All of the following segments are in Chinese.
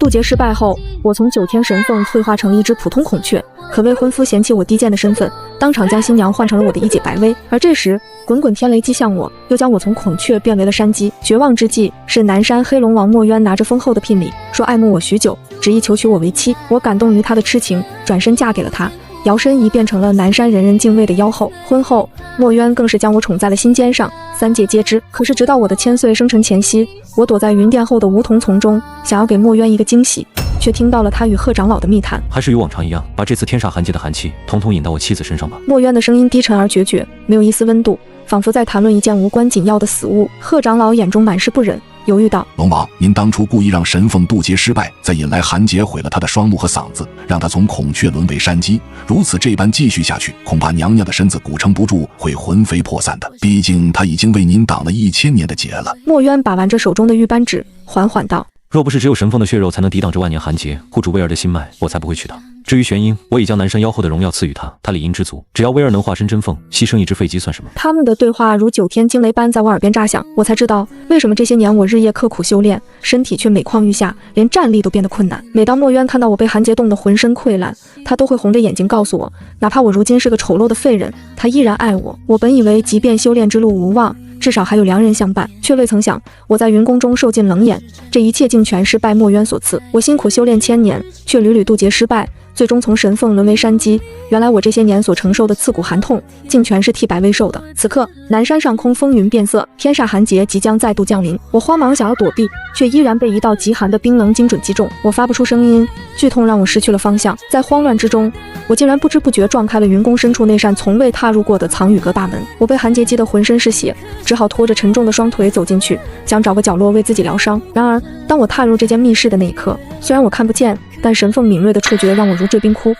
渡劫失败后，我从9天神凤退化成了一只普通孔雀，可未婚夫嫌弃我低贱的身份，当场将新娘换成了我的一姐白薇。而这时，滚滚天雷击向我，又将我从孔雀变为了山鸡。绝望之际，是南山黑龙王墨渊拿着丰厚的聘礼，说爱慕我许久，执意求娶我为妻。我感动于他的痴情，转身嫁给了他。摇身一变成了南山人人敬畏的妖后。婚后，墨渊更是将我宠在了心尖上，3界皆知。可是直到我的千岁生辰前夕，我躲在云殿后的梧桐丛中，想要给墨渊一个惊喜，却听到了他与贺长老的密谈。还是与往常一样，把这次天煞寒劫的寒气统统引到我妻子身上吧。墨渊的声音低沉而决绝，没有一丝温度，仿佛在谈论一件无关紧要的死物。贺长老眼中满是不忍，犹豫道：龙王，您当初故意让神凤渡劫失败，再引来寒劫毁了他的双目和嗓子，让他从孔雀沦为山鸡。如此这般继续下去，恐怕娘娘的身子鼓撑不住，会魂飞魄散的。毕竟他已经为您挡了1000年的劫了。墨渊把玩着手中的玉扳指，缓缓道：若不是只有神凤的血肉才能抵挡这万年寒劫，护住薇儿的心脉，我才不会娶她。至于玄婴，我已将南山妖后的荣耀赐予她，她理应知足。只要薇儿能化身真凤，牺牲一只废鸡算什么？他们的对话如9天惊雷般在我耳边炸响，我才知道为什么这些年我日夜刻苦修炼，身体却每况愈下，连站立都变得困难。每当墨渊看到我被寒劫冻得浑身溃烂，他都会红着眼睛告诉我，哪怕我如今是个丑陋的废人，他依然爱我。我本以为即便修炼之路无望，至少还有良人相伴，却未曾想我在云宫中受尽冷眼，这一切竟全是拜墨渊所赐。我辛苦修炼1000年，却屡屡渡劫失败，最终从神凤沦为山鸡。原来我这些年所承受的刺骨寒痛，竟全是替白薇受的。此刻南山上空风云变色，天煞寒劫即将再度降临。我慌忙想要躲避，却依然被一道极寒的冰冷精准击中。我发不出声音，剧痛让我失去了方向。在慌乱之中，我竟然不知不觉撞开了云宫深处那扇从未踏入过的藏雨阁大门。我被寒劫击得浑身是血，只好拖着沉重的双腿走进去，想找个角落为自己疗伤。然而当我踏入这间密室的那一刻，虽然我看不见，但神凤敏锐的触觉让我如坠冰窟。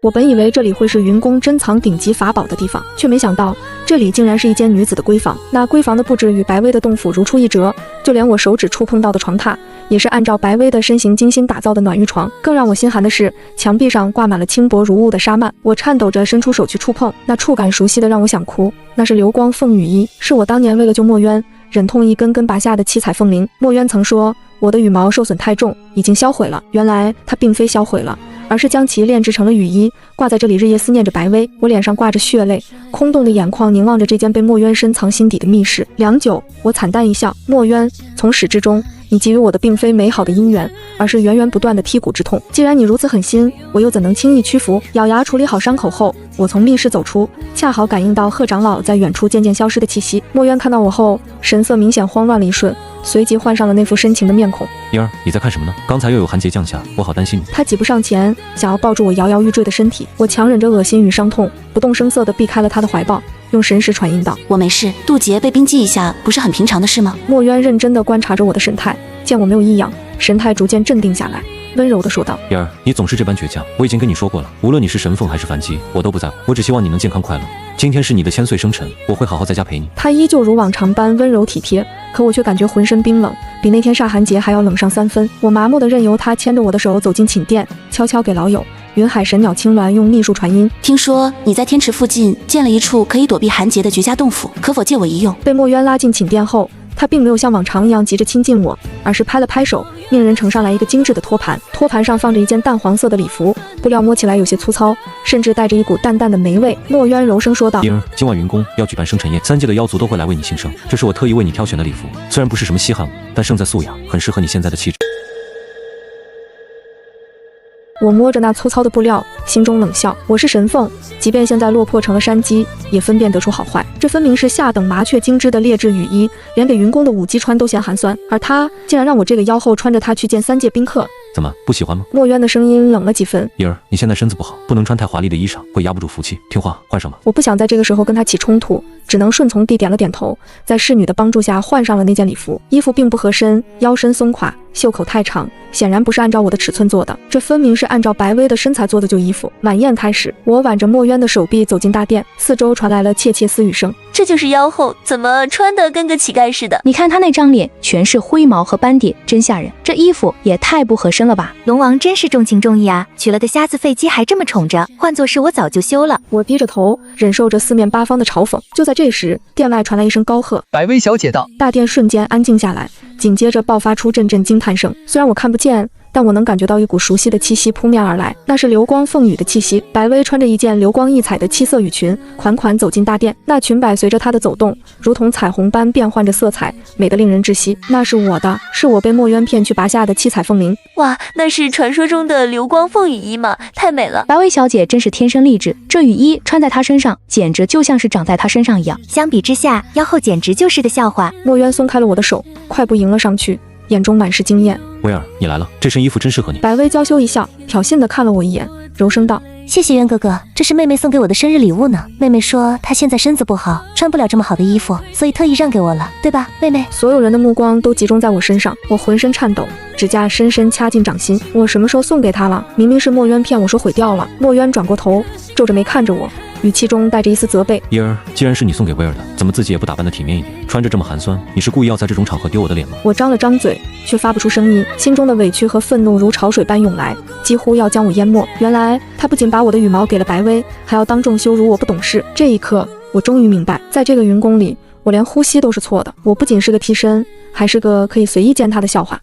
我本以为这里会是云宫珍藏顶级法宝的地方，却没想到这里竟然是一间女子的闺房。那闺房的布置与白薇的洞府如出一辙，就连我手指触碰到的床榻也是按照白薇的身形精心打造的暖玉床。更让我心寒的是，墙壁上挂满了轻薄如雾的纱幔。我颤抖着伸出手去触碰，那触感熟悉的让我想哭。那是流光凤羽衣，是我当年为了救墨渊忍痛一根根拔下的七彩凤翎。墨渊曾说我的羽毛受损太重，已经销毁了。原来它并非销毁了，而是将其炼制成了羽衣，挂在这里日夜思念着白薇。我脸上挂着血泪，空洞的眼眶凝望着这间被墨渊深藏心底的密室。良久，我惨淡一笑：墨渊，从始至终你给予我的并非美好的姻缘，而是源源不断的剔骨之痛。既然你如此狠心，我又怎能轻易屈服？咬牙处理好伤口后，我从密室走出，恰好感应到贺长老在远处渐渐消失的气息。墨渊看到我后，神色明显慌乱了一瞬，随即换上了那副深情的面孔。嫣儿，你在看什么呢？刚才又有寒劫降下，我好担心你。他挤不上前，想要抱住我摇摇欲坠的身体。我强忍着恶心与伤痛，不动声色地避开了他的怀抱，用神识传音道：我没事，渡劫被冰击一下不是很平常的事吗？墨渊认真地观察着我的神态，见我没有异样，神态逐渐镇定下来，温柔地说道：嫣儿，你总是这般倔强，我已经跟你说过了，无论你是神凤还是凡姬，我都不在乎，我只希望你能健康快乐。今天是你的千岁生辰，我会好好在家陪你。他依旧如往常般温柔体贴，可我却感觉浑身冰冷，比那天煞寒劫还要冷上3分。我麻木地任由他牵着我的手走进寝殿，悄悄给老友云海神鸟青鸾用秘术传音：听说你在天池附近建了一处可以躲避寒劫的绝佳洞府，可否借我一用？被墨渊拉进寝殿后，他并没有像往常一样急着亲近我，而是拍了拍手，命人呈上来一个精致的托盘。托盘上放着一件淡黄色的礼服，布料摸起来有些粗糙，甚至带着一股淡淡的霉味。墨渊柔声说道：嫣儿，今晚云宫要举办生辰宴，3界的妖族都会来为你庆生，这是我特意为你挑选的礼服，虽然不是什么稀罕物，但胜在素雅，很适合你现在的气质。我摸着那粗糙的布料，心中冷笑。我是神凤，即便现在落魄成了山鸡，也分辨得出好坏。这分明是下等麻雀精织的劣质羽衣，连给云宫的舞姬穿都嫌寒酸，而他竟然让我这个妖后穿着它去见3界宾客。怎么不喜欢吗？墨渊的声音冷了几分。嫣儿，你现在身子不好，不能穿太华丽的衣裳，会压不住福气。听话，换上吧。我不想在这个时候跟他起冲突，只能顺从地点了点头，在侍女的帮助下换上了那件礼服。衣服并不合身，腰身松垮，袖口太长，显然不是按照我的尺寸做的，这分明是按照白薇的身材做的旧衣服。晚宴开始，我挽着墨渊的手臂走进大殿，四周传来了窃窃私语声。这就是妖后，怎么穿得跟个乞丐似的？你看她那张脸，全是灰毛和斑点，真吓人。这衣服也太不合身了吧！龙王真是重情重义啊，娶了个瞎子废鸡还这么宠着，换作是我早就休了。我低着头，忍受着四面八方的嘲讽。就在这时，殿外传来一声高喝：白薇小姐到！大殿瞬间安静下来，紧接着爆发出阵阵惊叹声。虽然我看不见，但我能感觉到一股熟悉的气息扑面而来，那是流光凤羽的气息。白薇穿着一件流光溢彩的七色羽裙，款款走进大殿。那裙摆随着她的走动，如同彩虹般变换着色彩，美得令人窒息。那是我的，是我被墨渊骗去拔下的七彩凤翎。哇，那是传说中的流光凤羽衣吗？太美了！白薇小姐真是天生丽质，这羽衣穿在她身上，简直就像是长在她身上一样。相比之下，妖后简直就是个笑话。墨渊松开了我的手，快步迎了上去，眼中满是惊艳。威尔，你来了，这身衣服真适合你。白薇娇羞一笑，挑衅地看了我一眼，柔声道：谢谢渊哥哥，这是妹妹送给我的生日礼物呢。妹妹说她现在身子不好，穿不了这么好的衣服，所以特意让给我了，对吧，妹妹？所有人的目光都集中在我身上，我浑身颤抖，指甲深深掐进掌心。我什么时候送给他了？明明是墨渊骗我说毁掉了。墨渊转过头，皱着眉看着我，语气中带着一丝责备。伊儿，既然是你送给威尔的，怎么自己也不打扮得体面一点，穿着这么寒酸？你是故意要在这种场合丢我的脸吗？我张了张嘴，却发不出声音，心中的委屈和愤怒如潮水般涌来，几乎要将我淹没。原来他不仅把我的羽毛给了白薇，还要当众羞辱我不懂事。这一刻，我终于明白，在这个云宫里，我连呼吸都是错的。我不仅是个替身，还是个可以随意践踏的笑话。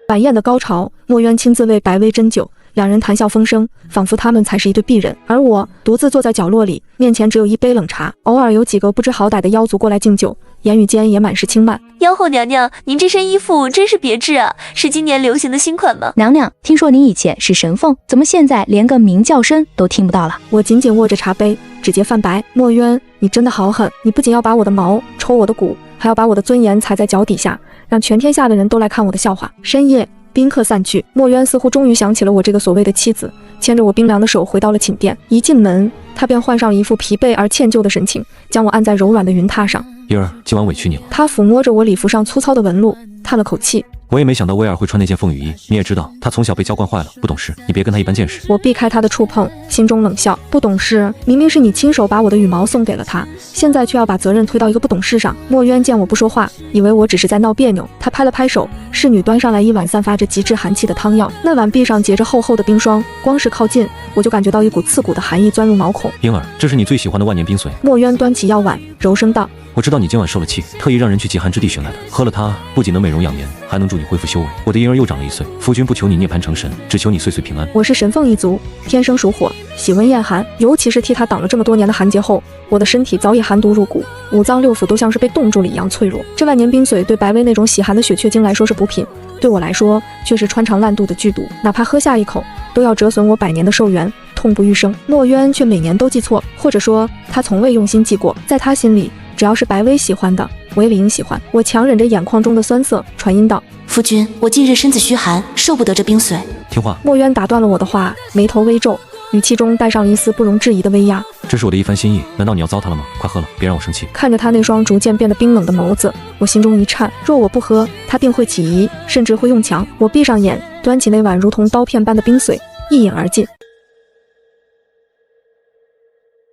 晚宴的高潮，墨渊亲自为白薇斟酒，两人谈笑风生，仿佛他们才是一对璧人。而我独自坐在角落里，面前只有一杯冷茶，偶尔有几个不知好歹的妖族过来敬酒，言语间也满是轻慢。妖后娘娘，您这身衣服真是别致啊，是今年流行的新款吗？娘娘，听说您以前是神凤，怎么现在连个鸣叫声都听不到了？我紧紧握着茶杯，指节泛白。墨渊，你真的好狠！你不仅要拔我的毛，抽我的骨，还要把我的尊严踩在脚底下，让全天下的人都来看我的笑话。深夜，宾客散去，墨渊似乎终于想起了我这个所谓的妻子，牵着我冰凉的手回到了寝殿。一进门，他便换上了一副疲惫而歉疚的神情，将我按在柔软的云榻上。伊儿，今晚委屈你了。他抚摸着我礼服上粗糙的纹路，叹了口气。我也没想到威尔会穿那件凤羽衣，你也知道他从小被娇惯坏了，不懂事，你别跟他一般见识。我避开他的触碰，心中冷笑，不懂事，明明是你亲手把我的羽毛送给了他，现在却要把责任推到一个不懂事上。墨渊见我不说话，以为我只是在闹别扭，他拍了拍手，侍女端上来一碗散发着极致寒气的汤药，那碗壁上结着厚厚的冰霜，光是靠近我就感觉到一股刺骨的寒意钻入毛孔。婴儿，这是你最喜欢的万年冰髓。墨渊端起药碗，柔声道：我知道你今晚受了气，特意让人去极寒之地寻来的。喝了它，不仅能美容养颜，还能助你恢复修为。我的婴儿又长了1岁，夫君不求你涅槃成神，只求你岁岁平安。我是神凤一族，天生属火，喜温厌寒，尤其是替他挡了这么多年的寒劫后，我的身体早已寒毒入骨，五脏六腑都像是被冻住了一样脆弱。这万年冰髓对白薇那种喜寒的血雀精来说是补品，对我来说却是穿肠烂肚的剧毒，哪怕喝下一口，都要折损我100年的寿元，痛不欲生。墨渊却每年都记错，或者说他从未用心记过，在他心里，只要是白薇喜欢的，我也理应喜欢。我强忍着眼眶中的酸涩，传音道：夫君，我近日身子虚寒，受不得这冰髓。听话。墨渊打断了我的话，眉头微皱，语气中带上了一丝不容置疑的威压。这是我的一番心意，难道你要糟蹋了吗？快喝了，别让我生气。看着他那双逐渐变得冰冷的眸子，我心中一颤，若我不喝，他定会起疑，甚至会用强。我闭上眼，端起那碗如同刀片般的冰髓，一饮而尽。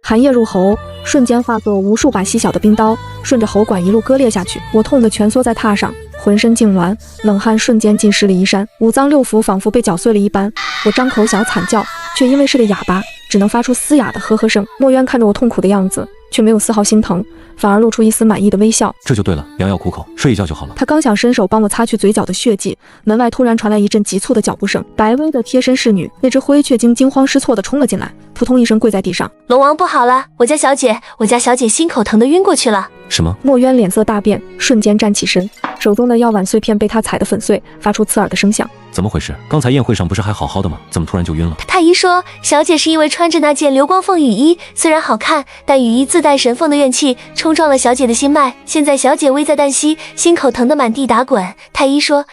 寒液入喉，瞬间化作无数把细小的冰刀，顺着喉管一路割裂下去。我痛得蜷缩在榻上，浑身痉挛，冷汗瞬间浸湿了衣衫，五脏六腑仿佛被搅碎了一般。我张口想要惨叫，却因为是个哑巴，只能发出嘶哑的呵呵声。墨渊看着我痛苦的样子，却没有丝毫心疼，反而露出一丝满意的微笑。这就对了，良药苦口，睡一觉就好了。他刚想伸手帮我擦去嘴角的血迹，门外突然传来一阵急促的脚步声。白薇的贴身侍女那只灰雀精惊慌失措地冲了进来，扑通一声跪在地上。龙王不好了，我家小姐心口疼得晕过去了。什么？墨渊脸色大变，瞬间站起身，手中的药碗碎片被他踩得粉碎，发出刺耳的声响。怎么回事？刚才宴会上不是还好好的吗？怎么突然就晕了？太医说，小姐是因为穿着那件流光凤羽衣，虽然好看，但羽衣自带神凤的怨气，冲撞了小姐的心脉。现在小姐危在旦夕，心口疼得满地打滚。太医说，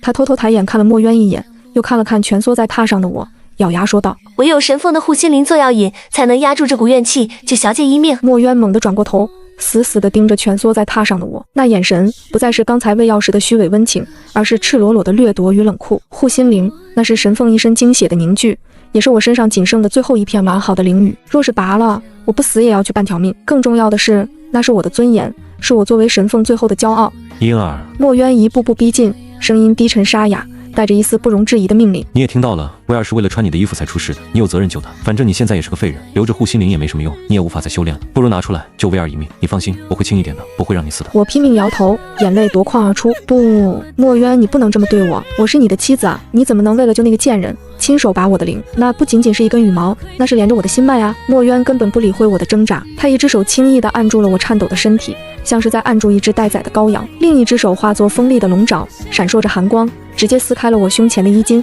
他偷偷抬眼看了墨渊一眼，又看了看蜷缩在榻上的我，咬牙说道：唯有神凤的护心灵做药引，才能压住这股怨气，救小姐一命。墨渊猛地转过头，死死地盯着蜷缩在榻上的我，那眼神不再是刚才喂药时的虚伪温情，而是赤裸裸的掠夺与冷酷。护心灵，那是神凤一身精血的凝聚，也是我身上仅剩的最后一片完好的灵羽。若是拔了，我不死也要去半条命。更重要的是，那是我的尊严，是我作为神凤最后的骄傲。婴儿，墨渊一步步逼近，声音低沉沙哑，带着一丝不容置疑的命令。你也听到了，威尔是为了穿你的衣服才出事的，你有责任救他。反正你现在也是个废人，留着护心灵也没什么用，你也无法再修炼了，不如拿出来救威尔一命。你放心，我会轻一点的，不会让你死的。我拼命摇头，眼泪夺眶而出。不，墨渊，你不能这么对我，我是你的妻子啊，你怎么能为了救那个贱人亲手拔我的灵？那不仅仅是一根羽毛，那是连着我的心脉啊！墨渊根本不理会我的挣扎，他一只手轻易地按住了我颤抖的身体，像是在按住一只待宰的羔羊，另一只手化作锋利的龙爪，闪烁着寒光，直接撕开了我胸前的衣襟。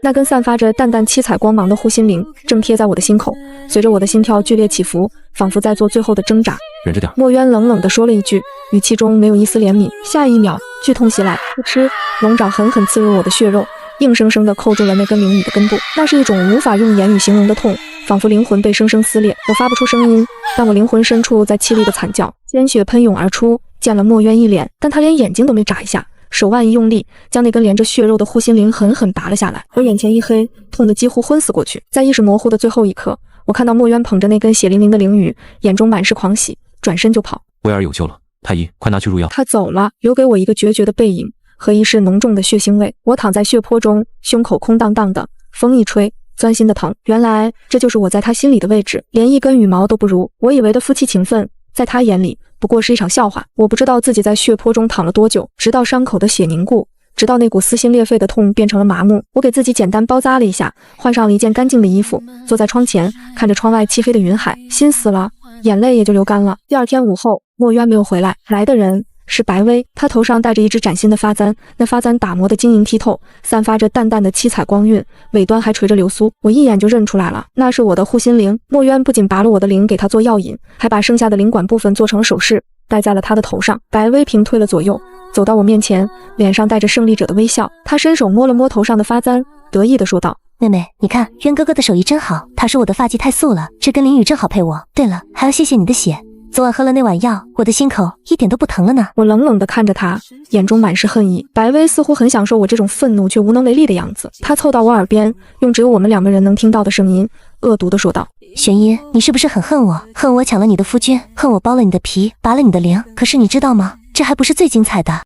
那根散发着淡淡七彩光芒的护心灵正贴在我的心口，随着我的心跳剧烈起伏，仿佛在做最后的挣扎。忍着点。墨渊冷冷地说了一句，语气中没有一丝怜悯。下一秒，剧痛袭来，噗嗤，龙爪狠狠刺入我的血肉，硬生生地扣住了那根灵羽的根部。那是一种无法用言语形容的痛，仿佛灵魂被生生撕裂。我发不出声音，但我灵魂深处在凄厉的惨叫，鲜血喷涌而出，溅了墨渊一脸，但他连眼睛都没眨一下。手腕一用力，将那根连着血肉的护心灵狠狠拔了下来。我眼前一黑，痛得几乎昏死过去。在意识模糊的最后一刻，我看到墨渊捧着那根血淋淋的灵羽，眼中满是狂喜，转身就跑。威尔有救了，太医，快拿去入药。他走了，留给我一个决绝的背影和一室浓重的血腥味。我躺在血泊中，胸口空荡荡的，风一吹，钻心的疼。原来这就是我在他心里的位置，连一根羽毛都不如。我以为的夫妻情分，在他眼里不过是一场笑话。我不知道自己在血泊中躺了多久，直到伤口的血凝固，直到那股撕心裂肺的痛变成了麻木。我给自己简单包扎了一下，换上了一件干净的衣服，坐在窗前，看着窗外漆黑的云海，心死了，眼泪也就流干了。第二天午后，墨渊没有回来，来的人是白薇，她头上戴着一只崭新的发簪，那发簪打磨得晶莹剔透，散发着淡淡的七彩光晕，尾端还垂着流苏，我一眼就认出来了，那是我的护心灵。墨渊不仅拔了我的灵给他做药引，还把剩下的灵管部分做成了首饰，戴在了他的头上。白薇平退了左右，走到我面前，脸上带着胜利者的微笑，她伸手摸了摸头上的发簪，得意地说道：妹妹，你看渊哥哥的手艺真好，他说我的发际太素了，这根灵羽正好配我。对了，还要谢谢你的血，昨晚喝了那碗药，我的心口一点都不疼了呢。我冷冷地看着他，眼中满是恨意。白薇似乎很享受我这种愤怒却无能为力的样子，她凑到我耳边，用只有我们两个人能听到的声音，恶毒地说道：玄音，你是不是很恨我？恨我抢了你的夫君，恨我剥了你的皮，拔了你的灵。可是你知道吗？这还不是最精彩的。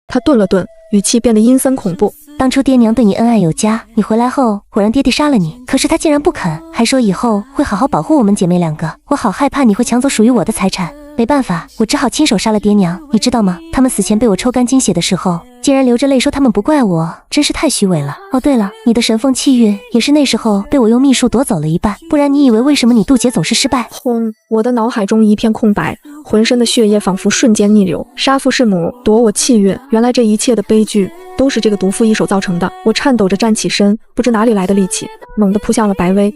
他顿了顿，语气变得阴森恐怖。当初爹娘对你恩爱有加，你回来后我让爹爹杀了你，可是他竟然不肯，还说以后会好好保护我们姐妹两个。我好害怕你会抢走属于我的财产，没办法，我只好亲手杀了爹娘。你知道吗？他们死前被我抽干精血的时候，竟然流着泪说他们不怪我，真是太虚伪了。哦对了，你的神凤气运也是那时候被我用秘术夺走了一半，不然你以为为什么你渡劫总是失败？轰！我的脑海中一片空白，浑身的血液仿佛瞬间逆流。杀父弑母，夺我气运，原来这一切的悲剧都是这个毒妇一手造成的。我颤抖着站起身，不知哪里来的力气，猛地扑向了白薇。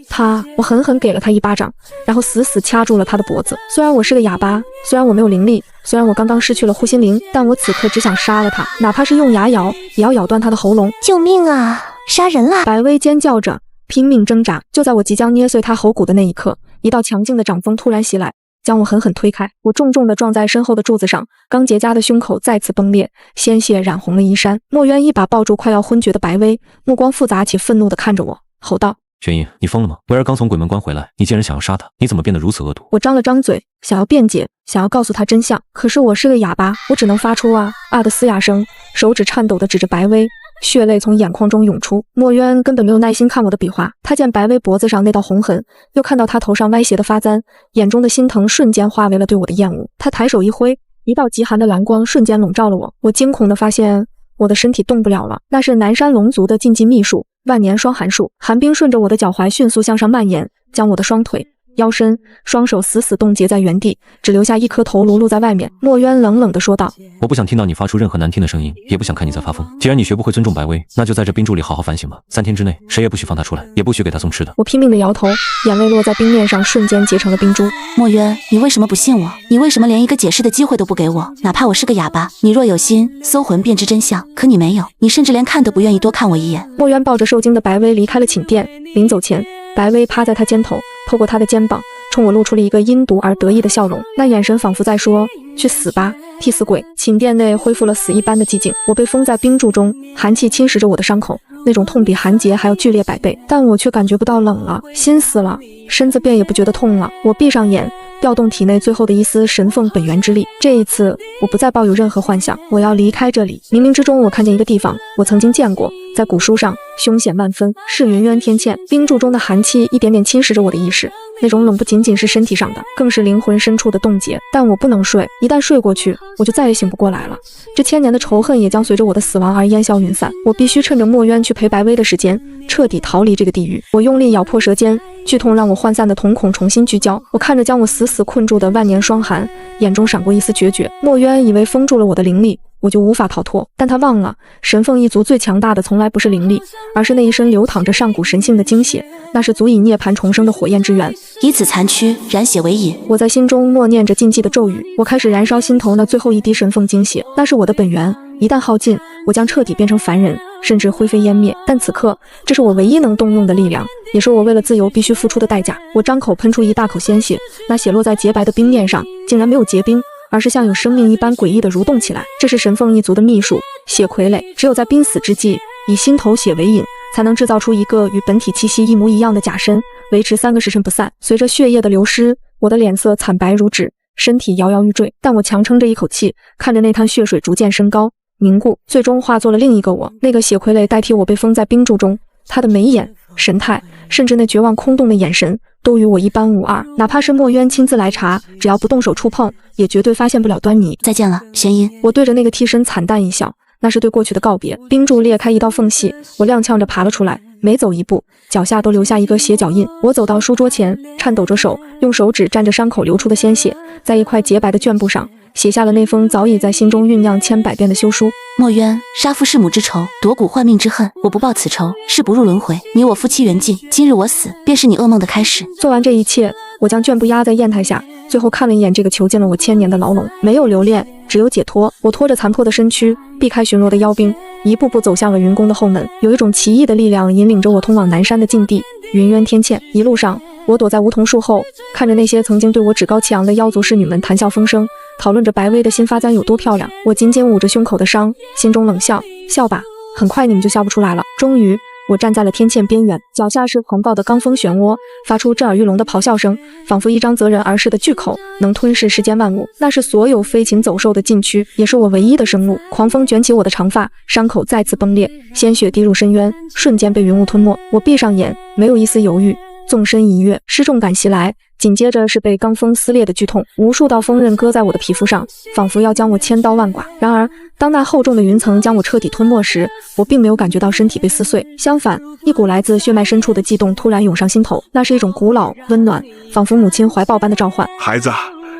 我狠狠给了他一巴掌，然后死死掐住了他的脖子。虽然我是个哑巴，虽然我没有灵力，虽然我刚刚失去了护心灵，但我此刻只想杀了他，哪怕是用牙咬，也要咬断他的喉咙。救命啊！杀人了！白薇尖叫着，拼命挣扎。就在我即将捏碎他喉骨的那一刻，一道强劲的掌风突然袭来，将我狠狠推开。我重重地撞在身后的柱子上，刚结痂的胸口再次崩裂，鲜血染红了衣衫。墨渊一把抱住快要昏厥的白薇，目光复杂且愤怒地看着我，吼道：玄音，你疯了吗？威尔刚从鬼门关回来，你竟然想要杀他，你怎么变得如此恶毒？我张了张嘴，想要辩解，想要告诉他真相，可是我是个哑巴，我只能发出啊的嘶哑声，手指颤抖地指着白薇，血泪从眼眶中涌出。墨渊根本没有耐心看我的比划，他见白薇脖子上那道红痕，又看到他头上歪斜的发簪，眼中的心疼瞬间化为了对我的厌恶。他抬手一挥，一道极寒的蓝光瞬间笼罩了我。我惊恐地发现我的身体动不了了，那是南山龙族的禁忌秘术万年霜寒术，寒冰顺着我的脚踝迅速向上蔓延，将我的双腿、腰身、双手死死冻结在原地，只留下一颗头颅露在外面。墨渊冷冷地说道：我不想听到你发出任何难听的声音，也不想看你在发疯。既然你学不会尊重白薇，那就在这冰柱里好好反省吧。3天之内，谁也不许放他出来，也不许给他送吃的。我拼命地摇头，眼泪落在冰面上，瞬间结成了冰珠。墨渊，你为什么不信我？你为什么连一个解释的机会都不给我？哪怕我是个哑巴，你若有心搜魂便知真相，可你没有，你甚至连看都不愿意多看我一眼。墨渊抱着受惊的白薇离开了寝殿，临走前，白薇趴在他肩头，透过他的肩膀冲我露出了一个阴毒而得意的笑容，那眼神仿佛在说：去死吧，替死鬼！寝殿内恢复了死一般的寂静，我被封在冰柱中，寒气侵蚀着我的伤口，那种痛比寒结还要剧烈100倍，但我却感觉不到冷了，心死了，身子便也不觉得痛了。我闭上眼，调动体内最后的一丝神凤本源之力。这一次，我不再抱有任何幻想，我要离开这里。冥冥之中，我看见一个地方，我曾经见过，在古书上凶险万分，是云渊天堑。冰柱中的寒气一点点侵蚀着我的意识，那种冷不仅仅是身体上的，更是灵魂深处的冻结。但我不能睡，一旦睡过去，我就再也醒不过来了。这千年的仇恨也将随着我的死亡而烟消云散。我必须趁着墨渊去陪白薇的时间，彻底逃离这个地狱。我用力咬破舌尖，剧痛让我涣散的瞳孔重新聚焦。我看着将我死死困住的万年霜寒，眼中闪过一丝决绝。墨渊以为封住了我的灵力，我就无法逃脱，但他忘了，神凤一族最强大的从来不是灵力，而是那一身流淌着上古神性的精血，那是足以涅槃重生的火焰之源。以此残躯染血为饮。我在心中默念着禁忌的咒语，我开始燃烧心头那最后一滴神凤精血，那是我的本源，一旦耗尽，我将彻底变成凡人，甚至灰飞烟灭。但此刻，这是我唯一能动用的力量，也是我为了自由必须付出的代价。我张口喷出一大口鲜血，那血落在洁白的冰面上，竟然没有结冰，而是像有生命一般诡异地蠕动起来。这是神凤一族的秘术，血傀儡。只有在濒死之际，以心头血为引，才能制造出一个与本体气息一模一样的假身，维持3个时辰不散。随着血液的流失，我的脸色惨白如纸，身体摇摇欲坠，但我强撑着一口气，看着那滩血水逐渐升高凝固，最终化作了另一个我。那个血傀儡代替我被封在冰柱中，他的眉眼、神态，甚至那绝望空洞的眼神，都与我一般无二。哪怕是墨渊亲自来查，只要不动手触碰，也绝对发现不了端倪。再见了，玄音。我对着那个替身惨淡一笑，那是对过去的告别。冰柱裂开一道缝隙，我踉跄着爬了出来，每走一步，脚下都留下一个血脚印。我走到书桌前，颤抖着手，用手指沾着伤口流出的鲜血，在一块洁白的绢布上写下了那封早已在心中酝酿千百遍的休书。墨渊，杀父弑母之仇，夺骨换命之恨，我不报此仇，誓不入轮回。你我夫妻缘尽，今日我死，便是你噩梦的开始。做完这一切，我将绢布压在砚台下，最后看了一眼这个囚禁了我千年的牢笼，没有留恋，只有解脱。我拖着残破的身躯，避开巡逻的妖兵，一步步走向了云宫的后门。有一种奇异的力量引领着我通往南山的禁地云渊天堑。一路上，我躲在梧桐树后，看着那些曾经对我趾高气扬的妖族侍女们谈笑风生，讨论着白薇的新发簪有多漂亮。我紧紧捂着胸口的伤，心中冷笑，笑吧，很快你们就笑不出来了。终于，我站在了天堑边缘，脚下是狂暴的罡风漩涡，发出震耳欲聋的咆哮声，仿佛一张择人而噬的巨口，能吞噬世间万物。那是所有飞禽走兽的禁区，也是我唯一的生路。狂风卷起我的长发，伤口再次崩裂，鲜血滴入深渊，瞬间被云雾吞没。我闭上眼，没有一丝犹豫，纵身一跃，失重感袭来，紧接着是被罡风撕裂的剧痛，无数道锋刃割在我的皮肤上，仿佛要将我千刀万剐。然而，当那厚重的云层将我彻底吞没时，我并没有感觉到身体被撕碎，相反，一股来自血脉深处的悸动突然涌上心头，那是一种古老、温暖，仿佛母亲怀抱般的召唤。孩子，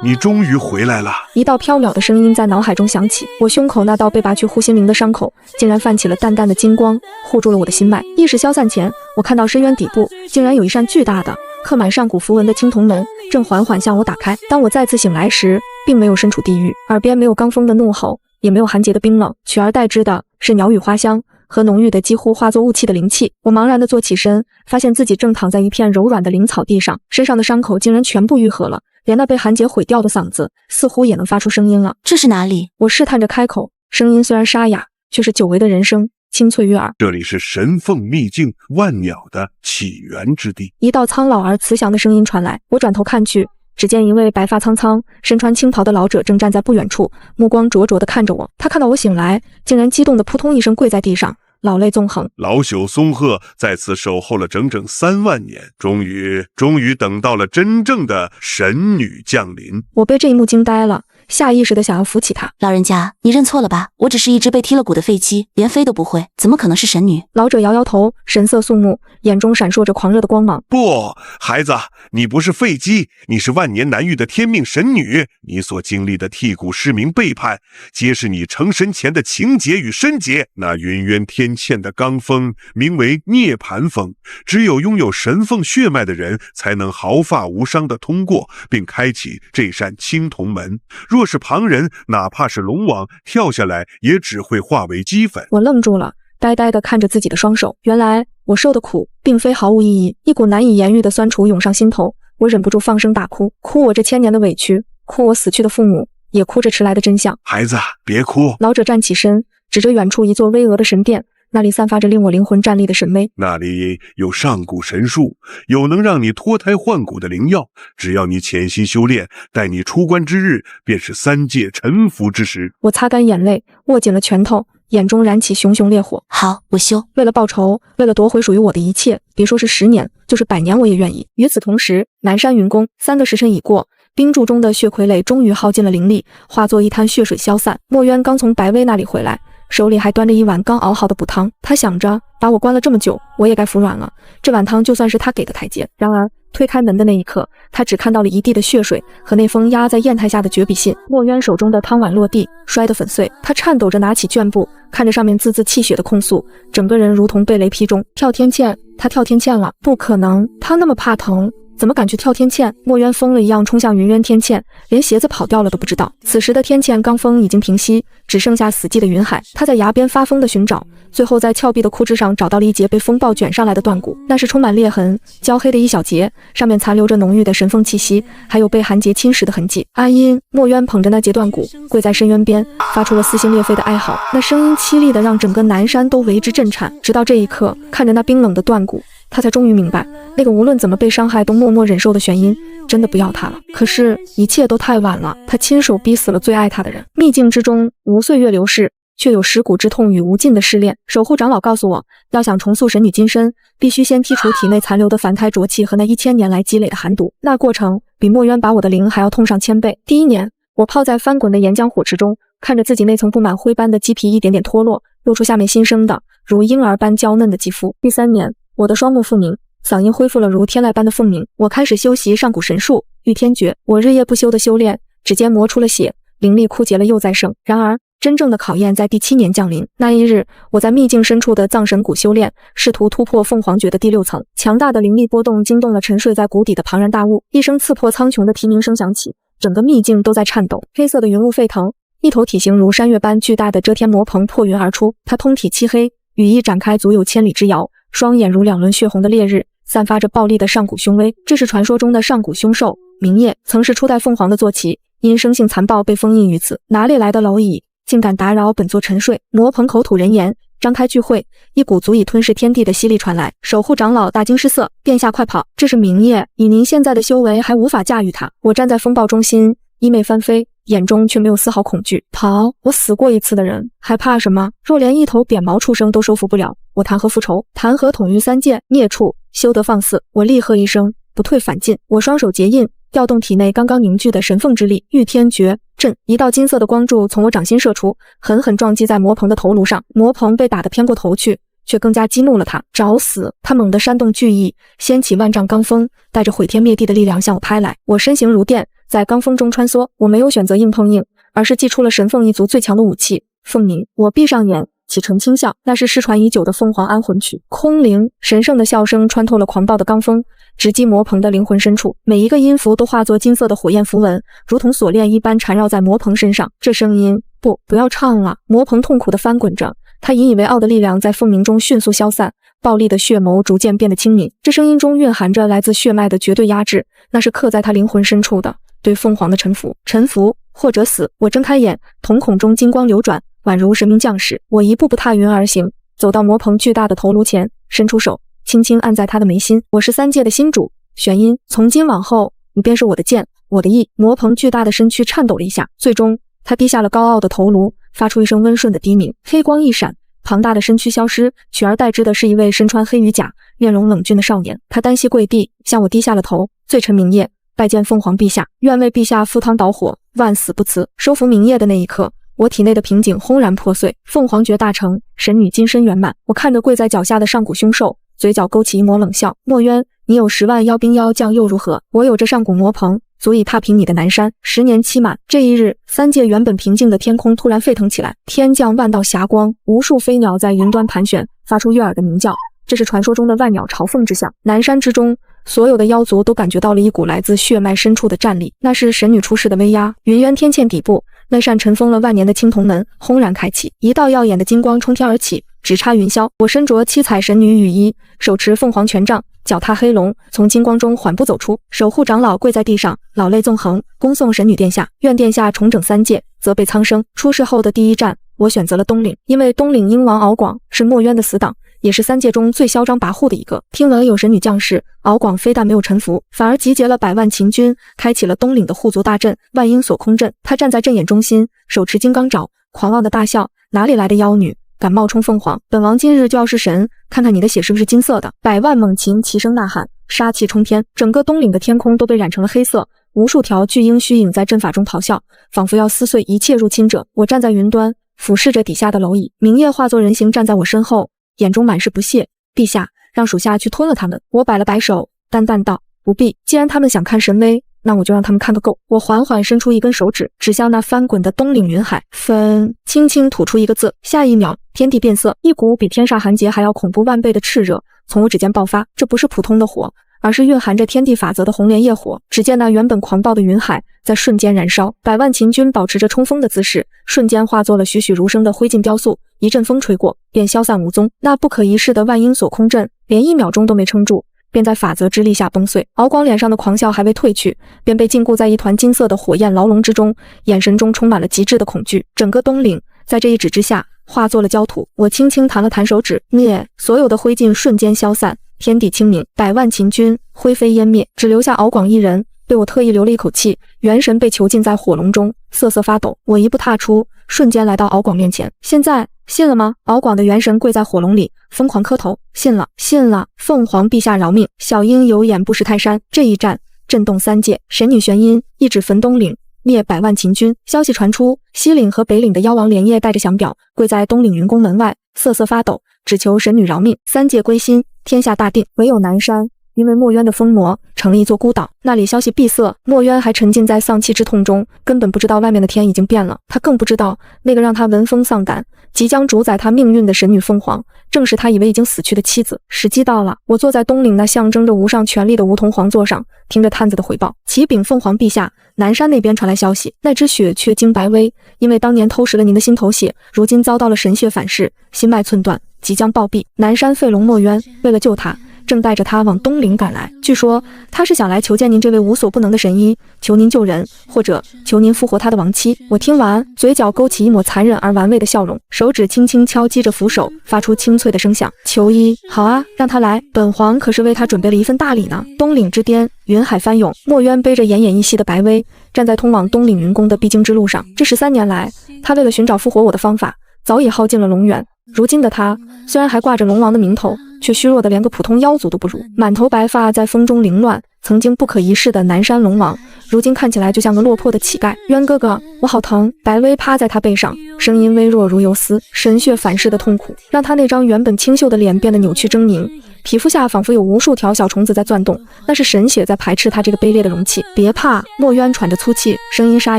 你终于回来了！一道飘渺的声音在脑海中响起，我胸口那道被拔去护心灵的伤口，竟然泛起了淡淡的金光，护住了我的心脉。意识消散前，我看到深渊底部竟然有一扇巨大的、刻满上古符文的青铜门，正缓缓向我打开。当我再次醒来时，并没有身处地狱，耳边没有罡风的怒吼，也没有寒结的冰冷，取而代之的是鸟语花香和浓郁的几乎化作雾气的灵气。我茫然地坐起身，发现自己正躺在一片柔软的灵草地上，身上的伤口竟然全部愈合了，连那被寒结毁掉的嗓子似乎也能发出声音了。这是哪里？我试探着开口，声音虽然沙哑，却是久违的人声，清脆悦耳。这里是神凤秘境万鸟的起源之地。一道苍老而慈祥的声音传来，我转头看去，只见一位白发苍苍、身穿青袍的老者正站在不远处，目光灼灼地看着我。他看到我醒来，竟然激动地扑通一声跪在地上，老泪纵横。老朽松鹤在此守候了整整3万年，终于等到了真正的神女降临。我被这一幕惊呆了，下意识地想要扶起她。老人家，你认错了吧？我只是一只被踢了骨的废鸡，连飞都不会，怎么可能是神女？老者摇摇头，神色肃穆，眼中闪烁着狂热的光芒。不，孩子，你不是废鸡，你是万年难遇的天命神女。你所经历的剔骨失明背叛，皆是你成神前的情劫与身劫。那云渊天堑的罡风名为涅槃风，只有拥有神凤血脉的人才能毫发无伤地通过，并开启这扇青铜门。若是旁人，哪怕是龙王跳下来，也只会化为齑粉。我愣住了，呆呆地看着自己的双手。原来我受的苦并非毫无意义，一股难以言喻的酸楚涌上心头，我忍不住放声大哭，哭我这千年的委屈，哭我死去的父母，也哭着迟来的真相。孩子，别哭。老者站起身，指着远处一座巍峨的神殿，那里散发着令我灵魂战栗的神威。那里有上古神树，有能让你脱胎换骨的灵药，只要你潜心修炼，待你出关之日，便是3界臣服之时。我擦干眼泪，握紧了拳头，眼中燃起熊熊烈火。好，我修。为了报仇，为了夺回属于我的一切，别说是10年，就是100年我也愿意。与此同时，南山云宫3个时辰已过，冰柱中的血傀儡终于耗尽了灵力，化作一滩血水消散。墨渊刚从白薇那里回来，手里还端着一碗刚熬好的补汤。他想着，把我关了这么久，我也该服软了，这碗汤就算是他给的台阶。然而推开门的那一刻，他只看到了一地的血水和那封压在砚台下的绝笔信。墨渊手中的汤碗落地，摔得粉碎。他颤抖着拿起绢布，看着上面字字泣血的控诉，整个人如同被雷劈中。跳天堑，他跳天堑了？不可能，他那么怕疼，怎么敢去跳天堑？墨渊疯了一样冲向云渊天堑，连鞋子跑掉了都不知道。此时的天堑罡风已经平息，只剩下死寂的云海。他在崖边发疯的寻找，最后在峭壁的枯枝上找到了一截被风暴卷上来的断骨，那是充满裂痕、焦黑的一小截，上面残留着浓郁的神风气息，还有被寒结侵蚀的痕迹。阿音，墨渊捧着那截断骨，跪在深渊边，发出了撕心裂肺的哀嚎，那声音凄厉的让整个南山都为之震颤。直到这一刻，看着那冰冷的断骨，他才终于明白，那个无论怎么被伤害都默默忍受的玄音，真的不要他了。可是，一切都太晚了，他亲手逼死了最爱他的人。秘境之中，无岁月流逝，却有蚀骨之痛与无尽的试炼。守护长老告诉我，要想重塑神女金身，必须先剔除体内残留的凡胎浊气和那1000年来积累的寒毒。那过程比墨渊把我的灵还要痛上1000倍。第1年，我泡在翻滚的岩浆火池中，看着自己那层布满灰斑的鸡皮一点点脱落，露出下面新生的如婴儿般娇嫩的肌肤。第3年，我的双目复明，嗓音恢复了如天籁般的凤鸣。我开始修习上古神术御天诀，我日夜不休的修炼，指尖磨出了血，灵力枯竭了又再生。然而真正的考验在第7年降临。那一日，我在秘境深处的藏神谷修炼，试图突破凤凰诀的第6层。强大的灵力波动惊动了沉睡在谷底的庞然大物，一声刺破苍穹的啼鸣声响起，整个秘境都在颤抖。黑色的云雾沸腾，一头体型如山岳般巨大的遮天魔鹏破云而出，它通体漆黑，羽翼展开足有千里之遥，双眼如2轮血红的烈日，散发着暴力的上古凶威。这是传说中的上古凶兽明夜，曾是初代凤凰的坐骑，因生性残暴被封印于此。哪里来的蝼蚁，竟敢打扰本座沉睡？魔鹏口吐人言，张开聚会，一股足以吞噬天地的吸力传来。守护长老大惊失色，殿下快跑，这是明夜，以您现在的修为还无法驾驭它。我站在风暴中心，衣袂翻飞，眼中却没有丝毫恐惧。跑，我死过一次的人，还怕什么？若连一头扁毛畜生都收服不了，我谈何复仇？谈何统御3界？孽畜，休得放肆！我厉喝一声，不退反进。我双手结印，调动体内刚刚凝聚的神凤之力，御天诀震。一道金色的光柱从我掌心射出，狠狠撞击在魔鹏的头颅上。魔鹏被打得偏过头去，却更加激怒了他。找死！他猛地煽动巨翼，掀起万丈罡风，带着毁天灭地的力量向我拍来。我身形如电，在罡风中穿梭。我没有选择硬碰硬，而是祭出了神凤一族最强的武器凤鸣。我闭上眼，启程轻笑，那是失传已久的凤凰安魂曲。空灵神圣的笑声穿透了狂暴的罡风，直击魔鹏的灵魂深处，每一个音符都化作金色的火焰符文，如同锁链一般缠绕在魔鹏身上。这声音，不要唱了！魔鹏痛苦地翻滚着，他引以为傲的力量在凤鸣中迅速消散，暴力的血眸逐渐变得清明。这声音中蕴含着来自血脉的绝对压制，那是刻在他灵魂深处的对凤凰的臣服。臣服或者死。我睁开眼，瞳孔中金光流转，宛如神明降世。我一步步踏云而行，走到魔鹏巨大的头颅前，伸出手，轻轻按在他的眉心。我是3界的新主，玄音，从今往后，你便是我的剑，我的翼。魔鹏巨大的身躯颤抖了一下，最终他低下了高傲的头颅，发出一声温顺的低鸣。黑光一闪，庞大的身躯消失，取而代之的是一位身穿黑羽甲、面容冷峻的少年。他单膝跪地，向我低下了头。罪臣明夜，拜见凤凰陛下，愿为陛下赴汤蹈火，万死不辞。收服明夜的那一刻，我体内的瓶颈轰然破碎，凤凰诀大成，神女金身圆满。我看着跪在脚下的上古凶兽，嘴角勾起一抹冷笑。墨渊，你有10万妖兵妖将又如何？我有着上古魔鹏，足以踏平你的南山。10年期满，这一日，3界原本平静的天空突然沸腾起来，天降万道霞光，无数飞鸟在云端盘旋，发出悦耳的鸣叫。这是传说中的万鸟朝凤之象。南山之中，所有的妖族都感觉到了一股来自血脉深处的战力，那是神女出世的威压。云渊天堑底部，那扇尘封了万年的青铜门轰然开启，一道耀眼的金光冲天而起，直插云霄。我身着七彩神女羽衣，手持凤凰权杖，脚踏黑龙，从金光中缓步走出。守护长老跪在地上，老泪纵横，恭送神女殿下，愿殿下重整3界，责备苍生。出世后的第一战，我选择了东岭，因为东岭鹰王敖广是墨渊的死党，也是3界中最嚣张跋扈的一个。听闻有神女降世，敖广非但没有臣服，反而集结了100万秦军，开启了东岭的护族大阵万鹰锁空阵。他站在阵眼中心，手持金刚爪，狂傲的大笑：哪里来的妖女，敢冒充凤凰？本王今日就要是神，看看你的血是不是金色的！100万猛禽齐声呐喊，杀气冲天，整个东岭的天空都被染成了黑色。无数条巨鹰虚影在阵法中咆哮，仿佛要撕碎一切入侵者。我站在云端，俯视着底下的蝼蚁。明夜化作人形站在我身后，眼中满是不屑。陛下，让属下去吞了他们。我摆了摆手，淡淡道：不必，既然他们想看神威，那我就让他们看个够。我缓缓伸出一根手指，指向那翻滚的东岭云海，分，轻轻吐出一个字。下一秒，天地变色，一股比天煞寒劫还要恐怖万倍的炽热从我指尖爆发。这不是普通的火，而是蕴含着天地法则的红莲业火。只见那原本狂暴的云海在瞬间燃烧，100万秦军保持着冲锋的姿势，瞬间化作了栩栩如生的灰烬雕塑。一阵风吹过，便消散无踪。那不可一世的万鹰锁空阵连1秒钟都没撑住，便在法则之力下崩碎。敖广脸上的狂笑还未褪去，便被禁锢在一团金色的火焰牢笼之中，眼神中充满了极致的恐惧。整个东岭在这一指之下化作了焦土。我轻轻弹了弹手指，灭，所有的灰烬瞬间消散，天地清明，100万秦军灰飞烟灭，只留下敖广一人。被我特意留了一口气，元神被囚禁在火笼中，瑟瑟发抖。我一步踏出，瞬间来到敖广面前。现在信了吗？敖广的元神跪在火笼里，疯狂磕头。信了，信了，凤凰陛下饶命！小鹰有眼不识泰山。这一战震动3界，神女玄阴一指焚东岭，灭100万秦军。消息传出，西岭和北岭的妖王连夜带着降表，跪在东岭云宫门外，瑟瑟发抖，只求神女饶命。3界归心，天下大定。唯有南山因为墨渊的疯魔成了一座孤岛，那里消息闭塞，墨渊还沉浸在丧妻之痛中，根本不知道外面的天已经变了。他更不知道那个让他闻风丧胆，即将主宰他命运的神女凤凰，正是他以为已经死去的妻子。时机到了，我坐在东岭那象征着无上权力的梧桐皇座上，听着探子的回报。启禀凤凰陛下，南山那边传来消息，那只雪雀精白薇因为当年偷食了您的心头血，如今遭到了神血反噬，心脉寸断，即将暴毙。南山废龙墨渊为了救他，正带着他往东岭赶来，据说他是想来求见您这位无所不能的神医，求您救人，或者求您复活他的亡妻。我听完，嘴角勾起一抹残忍而玩味的笑容，手指轻轻敲击着扶手，发出清脆的声响。求医，好啊，让他来，本皇可是为他准备了一份大礼呢。东岭之巅，云海翻涌，墨渊背着奄奄一息的白薇，站在通往东岭云宫的必经之路上。这13年来，他为了寻找复活我的方法，早已耗尽了龙元。如今的他虽然还挂着龙王的名头，却虚弱的连个普通妖族都不如，满头白发在风中凌乱，曾经不可一世的南山龙王，如今看起来就像个落魄的乞丐。渊哥哥，我好疼！白薇趴在他背上，声音微弱如游丝，神血反噬的痛苦让他那张原本清秀的脸变得扭曲狰狞，皮肤下仿佛有无数条小虫子在钻动，那是神血在排斥他这个卑劣的容器。别怕，墨渊喘着粗气，声音沙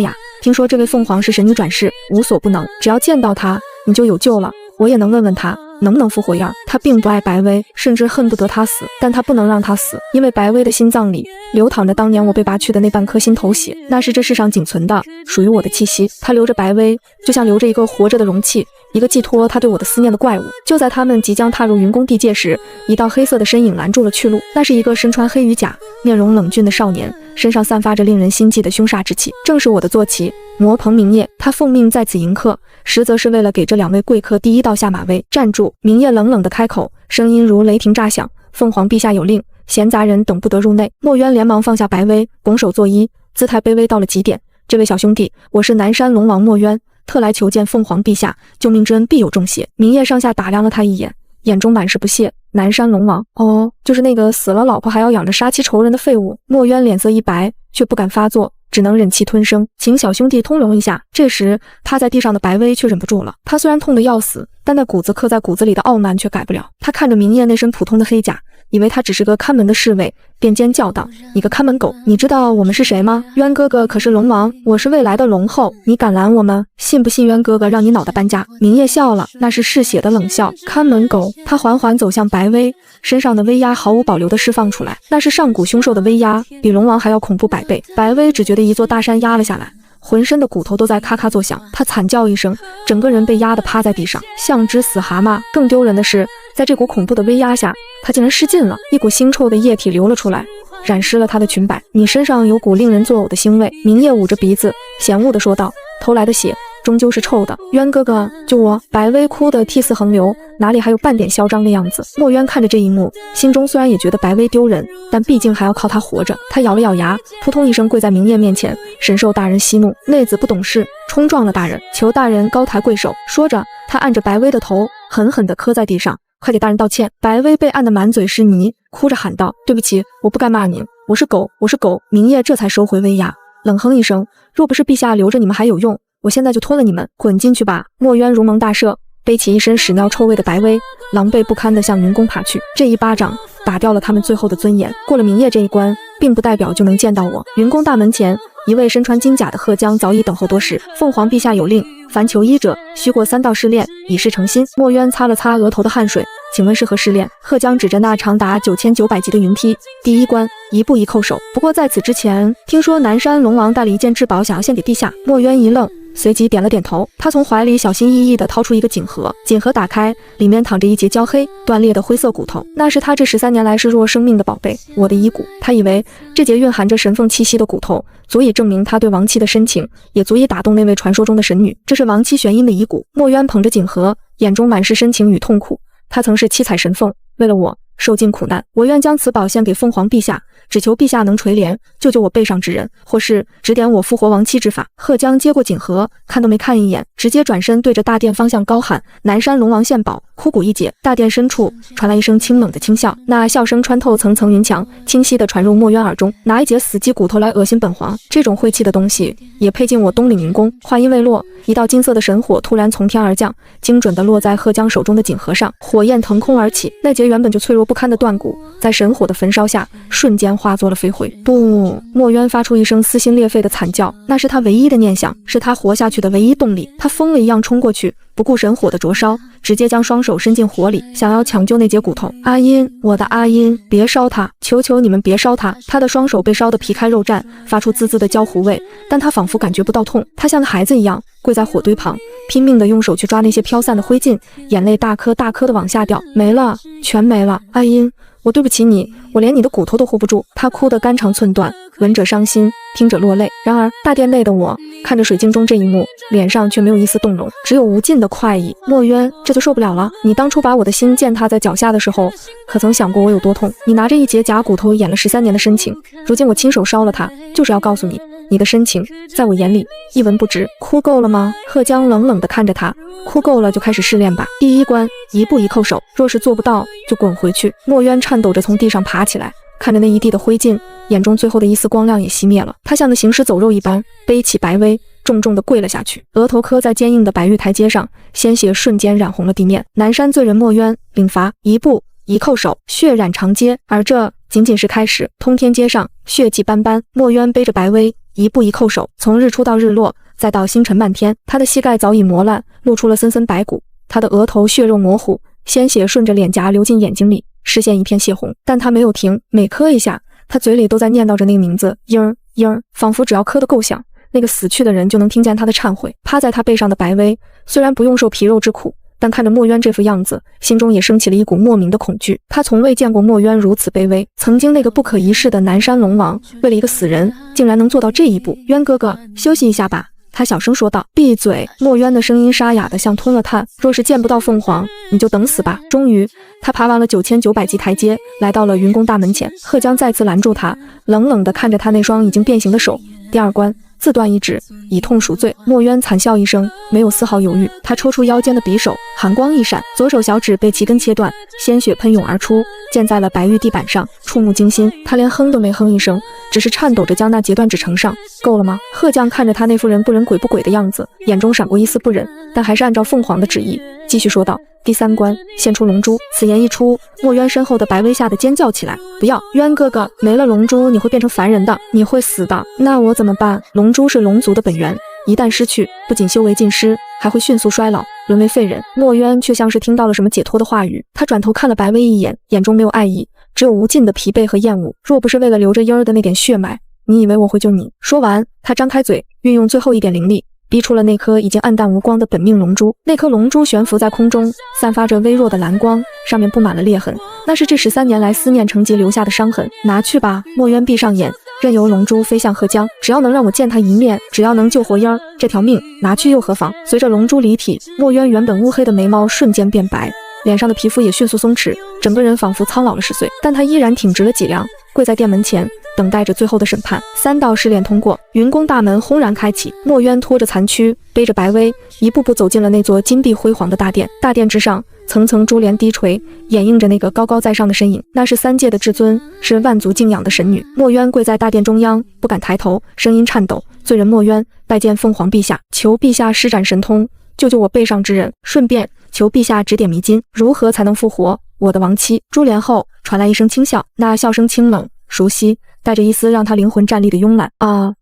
哑，听说这位凤凰是神女转世，无所不能，只要见到她，你就有救了。我也能问问他能不能复活样。他并不爱白薇，甚至恨不得他死，但他不能让他死，因为白薇的心脏里流淌着当年我被拔去的那半颗心头血，那是这世上仅存的属于我的气息。他留着白薇，就像留着一个活着的容器，一个寄托他对我的思念的怪物。就在他们即将踏入云宫地界时，一道黑色的身影拦住了去路。那是一个身穿黑羽甲、面容冷峻的少年，身上散发着令人心悸的凶煞之气，正是我的坐骑魔鹏明夜。他奉命在此迎客，实则是为了给这2位贵客第一道下马威。站住！明夜冷冷的开口，声音如雷霆炸响。凤凰陛下有令，闲杂人等不得入内。墨渊连忙放下白薇，拱手作揖，姿态卑微到了极点。这位小兄弟，我是南山龙王墨渊，特来求见凤凰陛下，救命之恩必有重谢。明夜上下打量了他一眼，眼中满是不屑。南山龙王，哦，就是那个死了老婆还要养着杀妻仇人的废物。墨渊脸色一白，却不敢发作，只能忍气吞声，请小兄弟通融一下。这时趴在地上的白薇却忍不住了，他虽然痛得要死，但那骨子刻在骨子里的傲慢却改不了。他看着明夜那身普通的黑甲，以为他只是个看门的侍卫，便尖叫道：你个看门狗，你知道我们是谁吗？渊哥哥可是龙王，我是未来的龙后，你敢拦我们？信不信渊哥哥让你脑袋搬家？明夜笑了，那是嗜血的冷笑。看门狗。他缓缓走向白薇，身上的威压毫无保留地释放出来，那是上古凶兽的威压，比龙王还要恐怖100倍。白薇只觉得一座大山压了下来，浑身的骨头都在咔咔作响，他惨叫一声，整个人被压得趴在地上，像只死蛤蟆。更丢人的是，在这股恐怖的威压下，他竟然失禁了，一股腥臭的液体流了出来，染湿了他的裙摆。你身上有股令人作呕的腥味。明夜捂着鼻子，嫌恶地说道，偷来的血终究是臭的。渊哥哥，救我！白薇哭得涕泗横流，哪里还有半点嚣张的样子。墨渊看着这一幕，心中虽然也觉得白薇丢人，但毕竟还要靠她活着。他咬了咬牙，扑通一声跪在明夜面前，神受大人息怒，内子不懂事，冲撞了大人，求大人高抬贵手。说着，他按着白薇的头，狠狠地磕在地上，快给大人道歉。白薇被按得满嘴是泥，哭着喊道：“对不起，我不该骂您，我是狗，我是狗。”明夜这才收回威压，冷哼一声：“若不是陛下留着你们还有用，我现在就脱了你们，滚进去吧！”墨渊如蒙大赦，背起一身屎尿臭味的白薇，狼狈不堪地向云宫爬去。这一巴掌打掉了他们最后的尊严。过了明夜这一关，并不代表就能见到我。云宫大门前，一位身穿金甲的贺江早已等候多时。凤凰陛下有令，凡求医者，须过3道试炼，以示诚心。墨渊擦了擦额头的汗水，请问是何试炼？贺江指着那长达9900级的云梯。第一关，一步一叩首。不过在此之前，听说南山龙王带了一件至宝，想要献给陛下。墨渊一愣，随即点了点头。他从怀里小心翼翼地掏出一个锦盒，锦盒打开，里面躺着一截焦黑断裂的灰色骨头，那是他这13年来视若生命的宝贝，我的遗骨。他以为这节蕴含着神凤气息的骨头足以证明他对亡妻的深情，也足以打动那位传说中的神女。这是亡妻玄音的遗骨。墨渊捧着锦盒，眼中满是深情与痛苦。他曾是七彩神凤，为了我受尽苦难，我愿将此宝献给凤凰陛下，只求陛下能垂怜，救救我背上之人，或是指点我复活亡妻之法。贺江接过锦盒，看都没看一眼，直接转身对着大殿方向高喊：“南山龙王献宝！”枯骨一解，大殿深处传来一声清冷的轻笑，那笑声穿透层层云墙，清晰地传入墨渊耳中。拿一截死鸡骨头来恶心本皇，这种晦气的东西也配进我东岭云宫？话音未落，一道金色的神火突然从天而降，精准地落在贺江手中的锦盒上，火焰腾空而起，那截原本就脆弱不堪的断骨，在神火的焚烧下，瞬间化作了飞灰。不！墨渊发出一声撕心裂肺的惨叫，那是他唯一的念想，是他活下去的唯一动力。他疯了一样冲过去，不顾神火的灼烧，直接将双手伸进火里，想要抢救那截骨头。阿音，我的阿音，别烧他，求求你们别烧他！他的双手被烧得皮开肉绽，发出滋滋的焦糊味，但他仿佛感觉不到痛。他像个孩子一样跪在火堆旁，拼命地用手去抓那些飘散的灰烬，眼泪大颗大颗地往下掉，没了，全没了。阿音，我对不起你，我连你的骨头都护不住。他哭得肝肠寸断，闻者伤心，听者落泪。然而大殿内的我看着水晶中这一幕，脸上却没有一丝动容，只有无尽的快意。墨渊，这就受不了了。你当初把我的心践踏在脚下的时候，可曾想过我有多痛？你拿着一截假骨头演了13年的深情，如今我亲手烧了它，就是要告诉你，你的深情在我眼里一文不值。哭够了吗？贺江冷冷地看着他，哭够了就开始试炼吧。第一关，一步一叩首，若是做不到就滚回去。墨渊颤抖着从地上爬起来，看着那一地的灰烬，眼中最后的一丝光亮也熄灭了。他像个行尸走肉一般背起白薇，重重地跪了下去，额头磕在坚硬的白玉台阶上，鲜血瞬间染红了地面。南山罪人墨渊领罚一步一叩首，血染长街。而这仅仅是开始，通天街上血迹斑斑。墨渊背着白薇一步一叩首，从日出到日落，再到星辰漫天。他的膝盖早已磨烂，露出了森森白骨，他的额头血肉模糊，鲜血顺着脸颊流进眼睛里，视线一片血红。但他没有停，每磕一下，他嘴里都在念叨着那个名字，嘤儿嘤儿，仿佛只要磕得够响，那个死去的人就能听见他的忏悔。趴在他背上的白薇虽然不用受皮肉之苦，但看着墨渊这副样子，心中也升起了一股莫名的恐惧。他从未见过墨渊如此卑微，曾经那个不可一世的南山龙王，为了一个死人竟然能做到这一步。渊哥哥，休息一下吧，他小声说道。闭嘴！墨渊的声音沙哑得像吞了炭。若是见不到凤凰，你就等死吧。终于他爬完了9900级台阶，来到了云宫大门前。贺江再次拦住他，冷冷地看着他那双已经变形的手。第二关，自断一指，以痛赎罪。墨渊惨笑一声，没有丝毫犹豫。他抽出腰间的匕首，寒光一闪，左手小指被齐根切断，鲜血喷涌而出，溅在了白玉地板上，触目惊心。他连哼都没哼一声，只是颤抖着将那截断指呈上。够了吗？贺将看着他那副人不人鬼不鬼的样子，眼中闪过一丝不忍，但还是按照凤凰的旨意继续说道。第三关，献出龙珠。此言一出，墨渊身后的白薇吓得尖叫起来。不要，渊哥哥，没了龙珠你会变成凡人的，你会死的。那我怎么办？龙珠是龙族的本源，一旦失去，不仅修为尽失，还会迅速衰老，沦为废人。墨渊却像是听到了什么解脱的话语，他转头看了白薇一眼，眼中没有爱意，只有无尽的疲惫和厌恶。若不是为了留着婴儿的那点血脉，你以为我会救你？说完，他张开嘴，运用最后一点灵力，逼出了那颗已经暗淡无光的本命龙珠。那颗龙珠悬浮在空中，散发着微弱的蓝光，上面布满了裂痕，那是这13年来思念成疾留下的伤痕。拿去吧。墨渊闭上眼，任由龙珠飞向河江，只要能让我见他一面，只要能救活婴儿，这条命拿去又何妨？随着龙珠离体，墨渊原本乌黑的眉毛瞬间变白，脸上的皮肤也迅速松弛，整个人仿佛苍老了10岁，但他依然挺直了脊梁，跪在殿门前，等待着最后的审判。3道试炼通过，云宫大门轰然开启，墨渊拖着残躯，背着白薇，一步步走进了那座金碧辉煌的大殿。大殿之上，层层珠帘低垂，掩映着那个高高在上的身影，那是3界的至尊，是万族敬仰的神女。墨渊跪在大殿中央，不敢抬头，声音颤抖：“罪人墨渊，拜见凤凰陛下，求陛下施展神通，救救我背上之人，顺便求陛下指点迷津，如何才能复活我的亡妻？”珠帘后传来一声轻笑，那笑声清冷熟悉，带着一丝让他灵魂战栗的慵懒。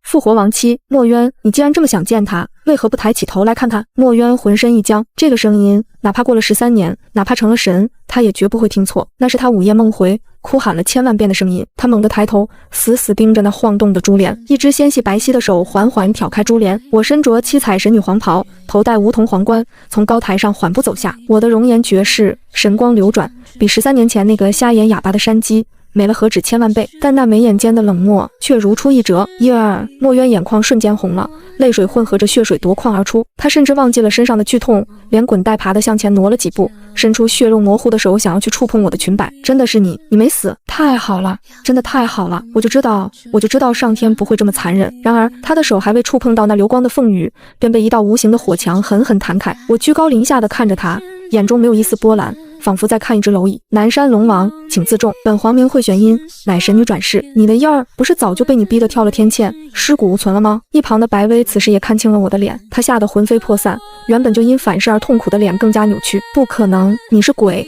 复活亡妻，墨渊，你既然这么想见他，为何不抬起头来看他？墨渊浑身一僵，这个声音哪怕过了13年，哪怕成了神，他也绝不会听错，那是他午夜梦回哭喊了1000万遍的声音。他猛地抬头，死死盯着那晃动的珠帘，一只纤细白皙的手缓缓挑开珠帘。我身着七彩神女黄袍，头戴梧桐皇冠，从高台上缓步走下，我的容颜绝世，神光流转，比13年前那个瞎眼哑巴的山鸡美了何止1000万倍，但那眉眼间的冷漠却如出一辙。墨渊眼眶瞬间红了，泪水混合着血水夺眶而出，他甚至忘记了身上的剧痛，连滚带爬地向前挪了几步，伸出血肉模糊的手想要去触碰我的裙摆。真的是你没死，太好了，真的太好了，我就知道上天不会这么残忍。然而他的手还未触碰到那流光的凤羽，便被一道无形的火墙狠狠弹开。我居高临下地看着他，眼中没有一丝波澜，仿佛在看一只蝼蚁。南山龙王，请自重，本皇名慧玄音，乃神女转世。你的婴儿不是早就被你逼得跳了天堑，尸骨无存了吗？一旁的白薇此时也看清了我的脸，她吓得魂飞魄散，原本就因反噬而痛苦的脸更加扭曲。不可能，你是鬼，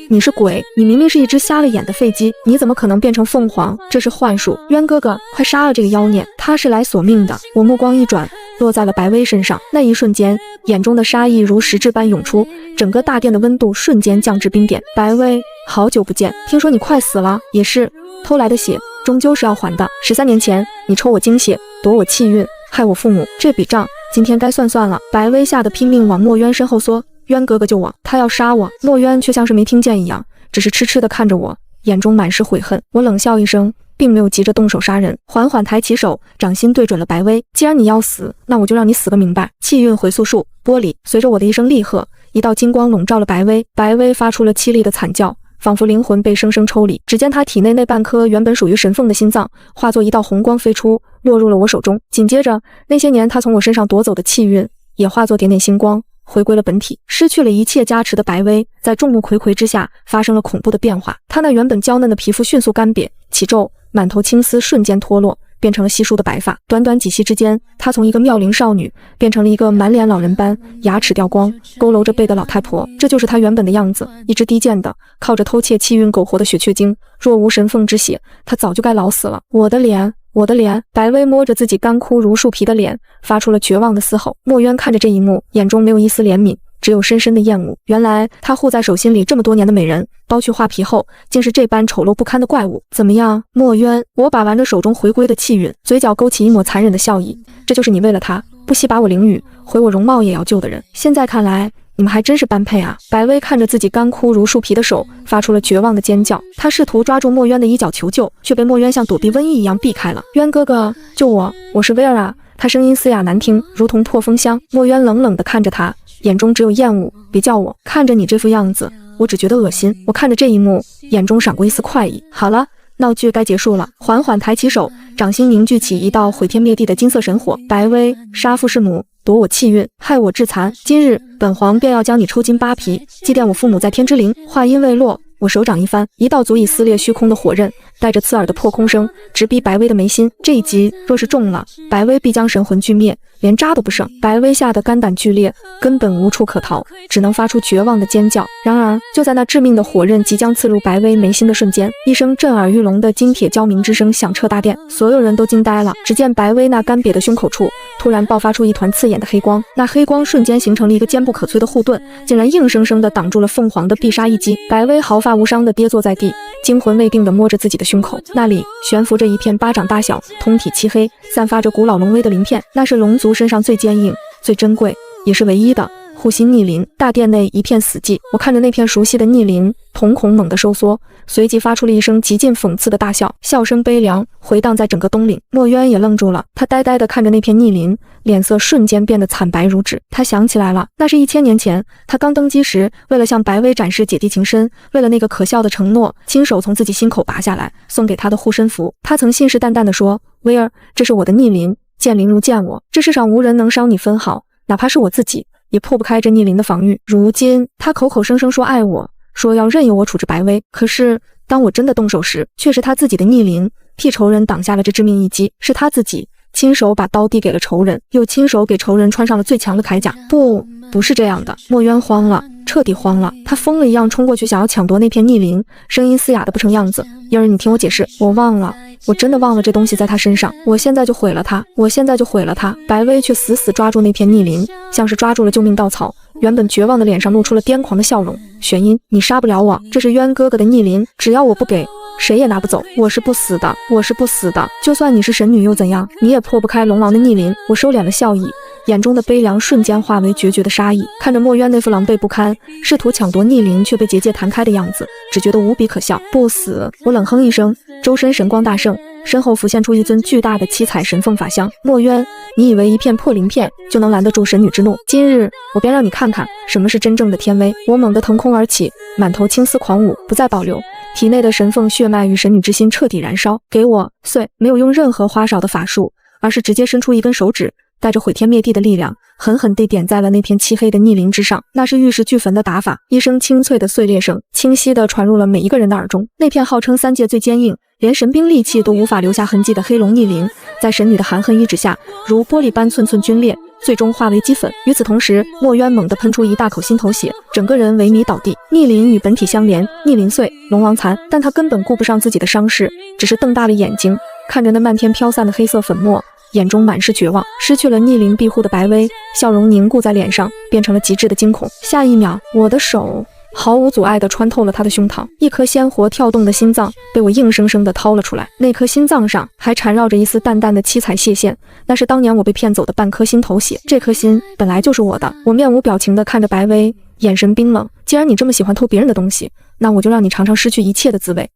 你明明是一只瞎了眼的废鸡，你怎么可能变成凤凰？这是幻术。渊哥哥，快杀了这个妖孽，他是来索命的。我目光一转，落在了白薇身上，那一瞬间，眼中的杀意如实质般涌出，整个大殿的温度瞬间降至冰点。白薇，好久不见，听说你快死了，也是，偷来的血终究是要还的。13年前，你抽我精血，夺我气运，害我父母，这笔账今天该算了。白薇吓得拼命往墨渊身后缩，渊哥哥救我，他要杀我。墨渊却像是没听见一样，只是痴痴地看着我，眼中满是悔恨。我冷笑一声，并没有急着动手杀人，缓缓抬起手，掌心对准了白薇。既然你要死，那我就让你死个明白。气运回溯术，玻璃。随着我的一声厉喝，一道金光笼罩了白薇，白薇发出了凄厉的惨叫，仿佛灵魂被生生抽离。只见他体内那半颗原本属于神凤的心脏，化作一道红光飞出，落入了我手中。紧接着，那些年他从我身上夺走的气运，也化作点点星光，回归了本体。失去了一切加持的白薇，在众目睽睽之下发生了恐怖的变化。她那原本娇嫩的皮肤迅速干瘪起皱，满头青丝瞬间脱落，变成了稀疏的白发。短短几息之间，她从一个妙龄少女变成了一个满脸老人斑、牙齿掉光、佝偻着背的老太婆。这就是她原本的样子，一只低贱的靠着偷窃气运苟活的雪雀精。若无神凤之血，她早就该老死了。我的脸，白薇摸着自己干枯如树皮的脸，发出了绝望的嘶吼。墨渊看着这一幕，眼中没有一丝怜悯，只有深深的厌恶。原来他护在手心里这么多年的美人，剥去画皮后，竟是这般丑陋不堪的怪物。怎么样，墨渊？我把玩着手中回归的气运，嘴角勾起一抹残忍的笑意。这就是你为了他不惜把我凌辱，毁我容貌也要救的人。现在看来，你们还真是般配啊！白薇看着自己干枯如树皮的手，发出了绝望的尖叫。她试图抓住墨渊的衣角求救，却被墨渊像躲避瘟疫一样避开了。渊哥哥，救我！我是薇儿啊！他声音嘶哑难听，如同破风箱。墨渊冷冷地看着他，眼中只有厌恶。别叫我，看着你这副样子，我只觉得恶心。我看着这一幕，眼中闪过一丝快意。好了，闹剧该结束了。缓缓抬起手，掌心凝聚起一道毁天灭地的金色神火。白薇，杀父弑母，夺我气运，害我致残。今日本皇便要将你抽筋扒皮，祭奠我父母在天之灵。话音未落，我手掌一翻，一道足以撕裂虚空的火刃，带着刺耳的破空声，直逼白薇的眉心。这一击若是中了，白薇必将神魂俱灭，连渣都不剩。白薇吓得肝胆俱裂，根本无处可逃，只能发出绝望的尖叫。然而，就在那致命的火刃即将刺入白薇眉心的瞬间，一声震耳欲聋的金铁交鸣之声响彻大殿，所有人都惊呆了。只见白薇那干瘪的胸口处突然爆发出一团刺眼的黑光，那黑光瞬间形成了一个坚不可摧的护盾，竟然硬生生地挡住了凤凰的必杀一击。白薇毫发无伤地跌坐在地，惊魂未定地摸着自己的胸口，那里悬浮着一片巴掌大小、通体漆黑、散发着古老龙威的鳞片，那是龙族身上最坚硬、最珍贵，也是唯一的护心逆鳞。大殿内一片死寂，我看着那片熟悉的逆鳞，瞳孔猛地收缩，随即发出了一声极尽讽刺的大笑，笑声悲凉，回荡在整个东岭。墨渊也愣住了，他呆呆地看着那片逆鳞，脸色瞬间变得惨白如纸。他想起来了，那是1000年前，他刚登基时，为了向白薇展示姐弟情深，为了那个可笑的承诺，亲手从自己心口拔下来，送给他的护身符。他曾信誓旦旦地说：“薇儿，这是我的逆鳞，见鳞如见我，这世上无人能伤你分毫，哪怕是我自己，也破不开这逆鳞的防御。”如今，他口口声声说爱我，说要任由我处置白薇，可是当我真的动手时，却是他自己的逆鳞替仇人挡下了这致命一击，是他自己亲手把刀递给了仇人，又亲手给仇人穿上了最强的铠甲。不是这样的。墨渊慌了，彻底慌了，他疯了一样冲过去，想要抢夺那片逆鳞，声音嘶哑的不成样子：“燕儿，你听我解释，我忘了，我真的忘了这东西在他身上，我现在就毁了他，我现在就毁了他。”白薇却死死抓住那片逆鳞，像是抓住了救命稻草，原本绝望的脸上露出了癫狂的笑容。“玄音，你杀不了我，这是渊哥哥的逆鳞，只要我不给，谁也拿不走，我是不死的，我是不死的，就算你是神女又怎样，你也破不开龙王的逆鳞。”我收敛了笑意，眼中的悲凉瞬间化为决绝的杀意，看着墨渊那副狼狈不堪，试图抢夺逆鳞却被结界弹开的样子，只觉得无比可笑。不死！我冷哼一声，周身神光大盛，身后浮现出一尊巨大的七彩神凤法相。墨渊，你以为一片破鳞片就能拦得住神女之怒？今日我便让你看看什么是真正的天威！我猛地腾空而起，满头青丝狂舞，不再保留，体内的神凤血脉与神女之心彻底燃烧。给我碎！没有用任何花哨的法术，而是直接伸出一根手指，带着毁天灭地的力量，狠狠地点在了那片漆黑的逆鳞之上。那是玉石俱焚的打法，一声清脆的碎裂声清晰地传入了每一个人的耳中。那片号称3界最坚硬，连神兵利器都无法留下痕迹的黑龙逆鳞，在神女的含恨一指下，如玻璃般寸寸皲裂，最终化为齑粉。与此同时，墨渊猛地喷出一大口心头血，整个人萎靡倒地。逆鳞与本体相连，逆鳞碎，龙王残。但他根本顾不上自己的伤势，只是瞪大了眼睛，看着那漫天飘散的黑色粉末，眼中满是绝望。失去了逆鳞庇护的白薇，笑容凝固在脸上，变成了极致的惊恐。下一秒，我的手毫无阻碍地穿透了他的胸膛，一颗鲜活跳动的心脏被我硬生生地掏了出来。那颗心脏上还缠绕着一丝淡淡的七彩血线，那是当年我被骗走的半颗心头血。这颗心本来就是我的。我面无表情地看着白薇，眼神冰冷。既然你这么喜欢偷别人的东西，那我就让你尝尝失去一切的滋味。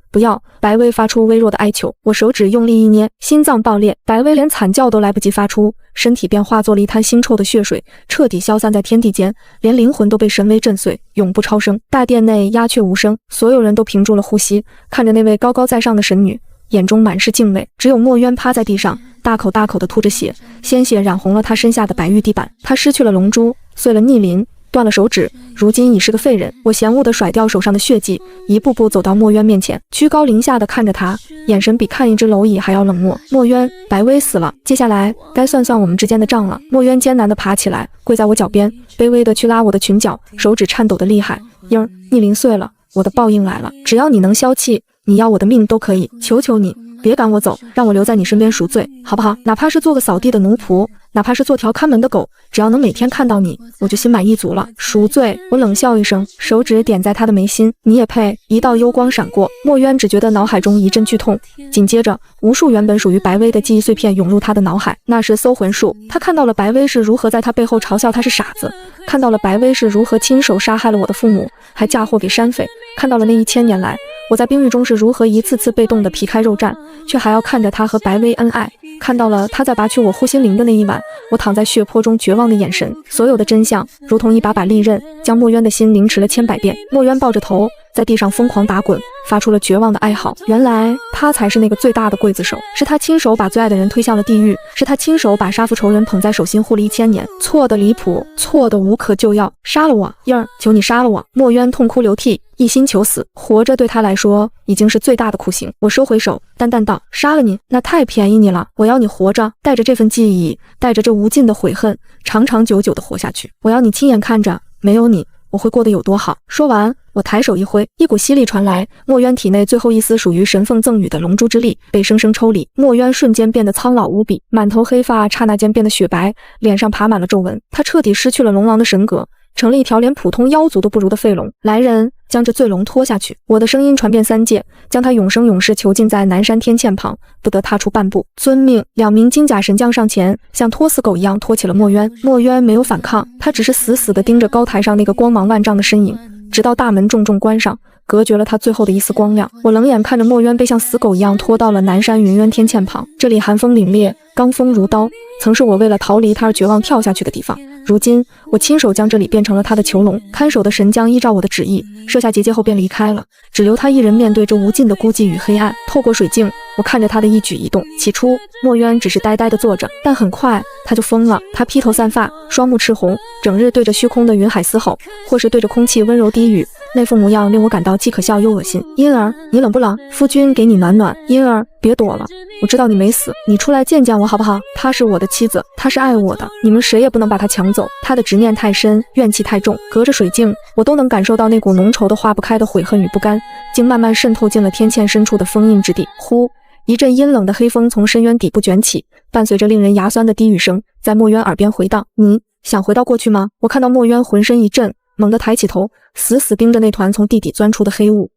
不要！白薇发出微弱的哀求，我手指用力一捏，心脏爆裂，白薇连惨叫都来不及发出，身体便化作了一滩腥臭的血水，彻底消散在天地间，连灵魂都被神威震碎，永不超生。大殿内鸦雀无声，所有人都屏住了呼吸，看着那位高高在上的神女，眼中满是敬畏。只有墨渊趴在地上，大口大口地吐着血，鲜血染红了他身下的白玉地板。他失去了龙珠，碎了逆鳞，断了手指，如今已是个废人。我嫌恶地甩掉手上的血迹，一步步走到墨渊面前，居高临下地看着他，眼神比看一只蝼蚁还要冷漠。墨渊，白薇死了，接下来该算算我们之间的账了。墨渊艰难地爬起来，跪在我脚边，卑微地去拉我的裙角，手指颤抖得厉害。英儿，逆鳞碎了，我的报应来了，只要你能消气，你要我的命都可以，求求你别赶我走，让我留在你身边赎罪，好不好？哪怕是做个扫地的奴仆，哪怕是做条看门的狗，只要能每天看到你，我就心满意足了。赎罪！我冷笑一声，手指点在他的眉心。你也配？一道幽光闪过，墨渊只觉得脑海中一阵剧痛，紧接着无数原本属于白薇的记忆碎片涌入他的脑海。那是搜魂术，他看到了白薇是如何在他背后嘲笑他是傻子，看到了白薇是如何亲手杀害了我的父母，还嫁祸给山匪，看到了那1000年来我在冰狱中是如何一次次被冻得皮开肉绽，却还要看着他和白薇恩爱，看到了他在拔去我护心灵的那一晚，我躺在血泊中绝望的眼神。所有的真相如同一把把利刃，将墨渊的心凌迟了千百遍。墨渊抱着头在地上疯狂打滚，发出了绝望的哀嚎。原来他才是那个最大的刽子手，是他亲手把最爱的人推向了地狱，是他亲手把杀父仇人捧在手心护了1000年。错的离谱，错的无可救药，杀了我，燕儿，求你杀了我！墨渊痛哭流涕，一心求死，活着对他来说已经是最大的酷刑。我收回手，淡淡道：杀了你，那太便宜你了。我要你活着，带着这份记忆，带着这无尽的悔恨，长长久久地活下去。我要你亲眼看着，没有你，我会过得有多好。说完，我抬手一挥，一股吸力传来，墨渊体内最后一丝属于神凤赠予的龙珠之力被生生抽离。墨渊瞬间变得苍老无比，满头黑发刹那间变得雪白，脸上爬满了皱纹。他彻底失去了龙王的神格，成了一条连普通妖族都不如的废龙。来人，将这醉龙拖下去！我的声音传遍三界，将他永生永世囚禁在南山天堑旁，不得踏出半步。遵命！2名金甲神将上前，像拖死狗一样拖起了墨渊。墨渊没有反抗，他只是死死地盯着高台上那个光芒万丈的身影，直到大门重重关上，隔绝了他最后的一丝光亮。我冷眼看着墨渊被像死狗一样拖到了南山云渊天堑旁，这里寒风凛冽，罡风如刀，曾是我为了逃离他而绝望跳下去的地方。如今我亲手将这里变成了他的囚笼，看守的神将依照我的旨意设下结界后便离开了，只留他一人面对这无尽的孤寂与黑暗。透过水镜，我看着他的一举一动。起初墨渊只是呆呆地坐着，但很快他就疯了。他披头散发，双目赤红，整日对着虚空的云海嘶吼，或是对着空气温柔低语，那副模样令我感到既可笑又恶心。婴儿，你冷不冷？夫君给你暖暖。婴儿，别躲了，我知道你没死，你出来见见我好不好？她是我的妻子，她是爱我的，你们谁也不能把她抢走。她的执念太深，怨气太重，隔着水镜，我都能感受到那股浓稠的化不开的悔恨与不甘，竟慢慢渗透进了天堑深处的封印之地。呼！一阵阴冷的黑风从深渊底部卷起，伴随着令人牙酸的低语声，在墨渊耳边回荡。你想回到过去吗？我看到墨渊浑身一震，猛地抬起头，死死盯着那团从地底钻出的黑雾。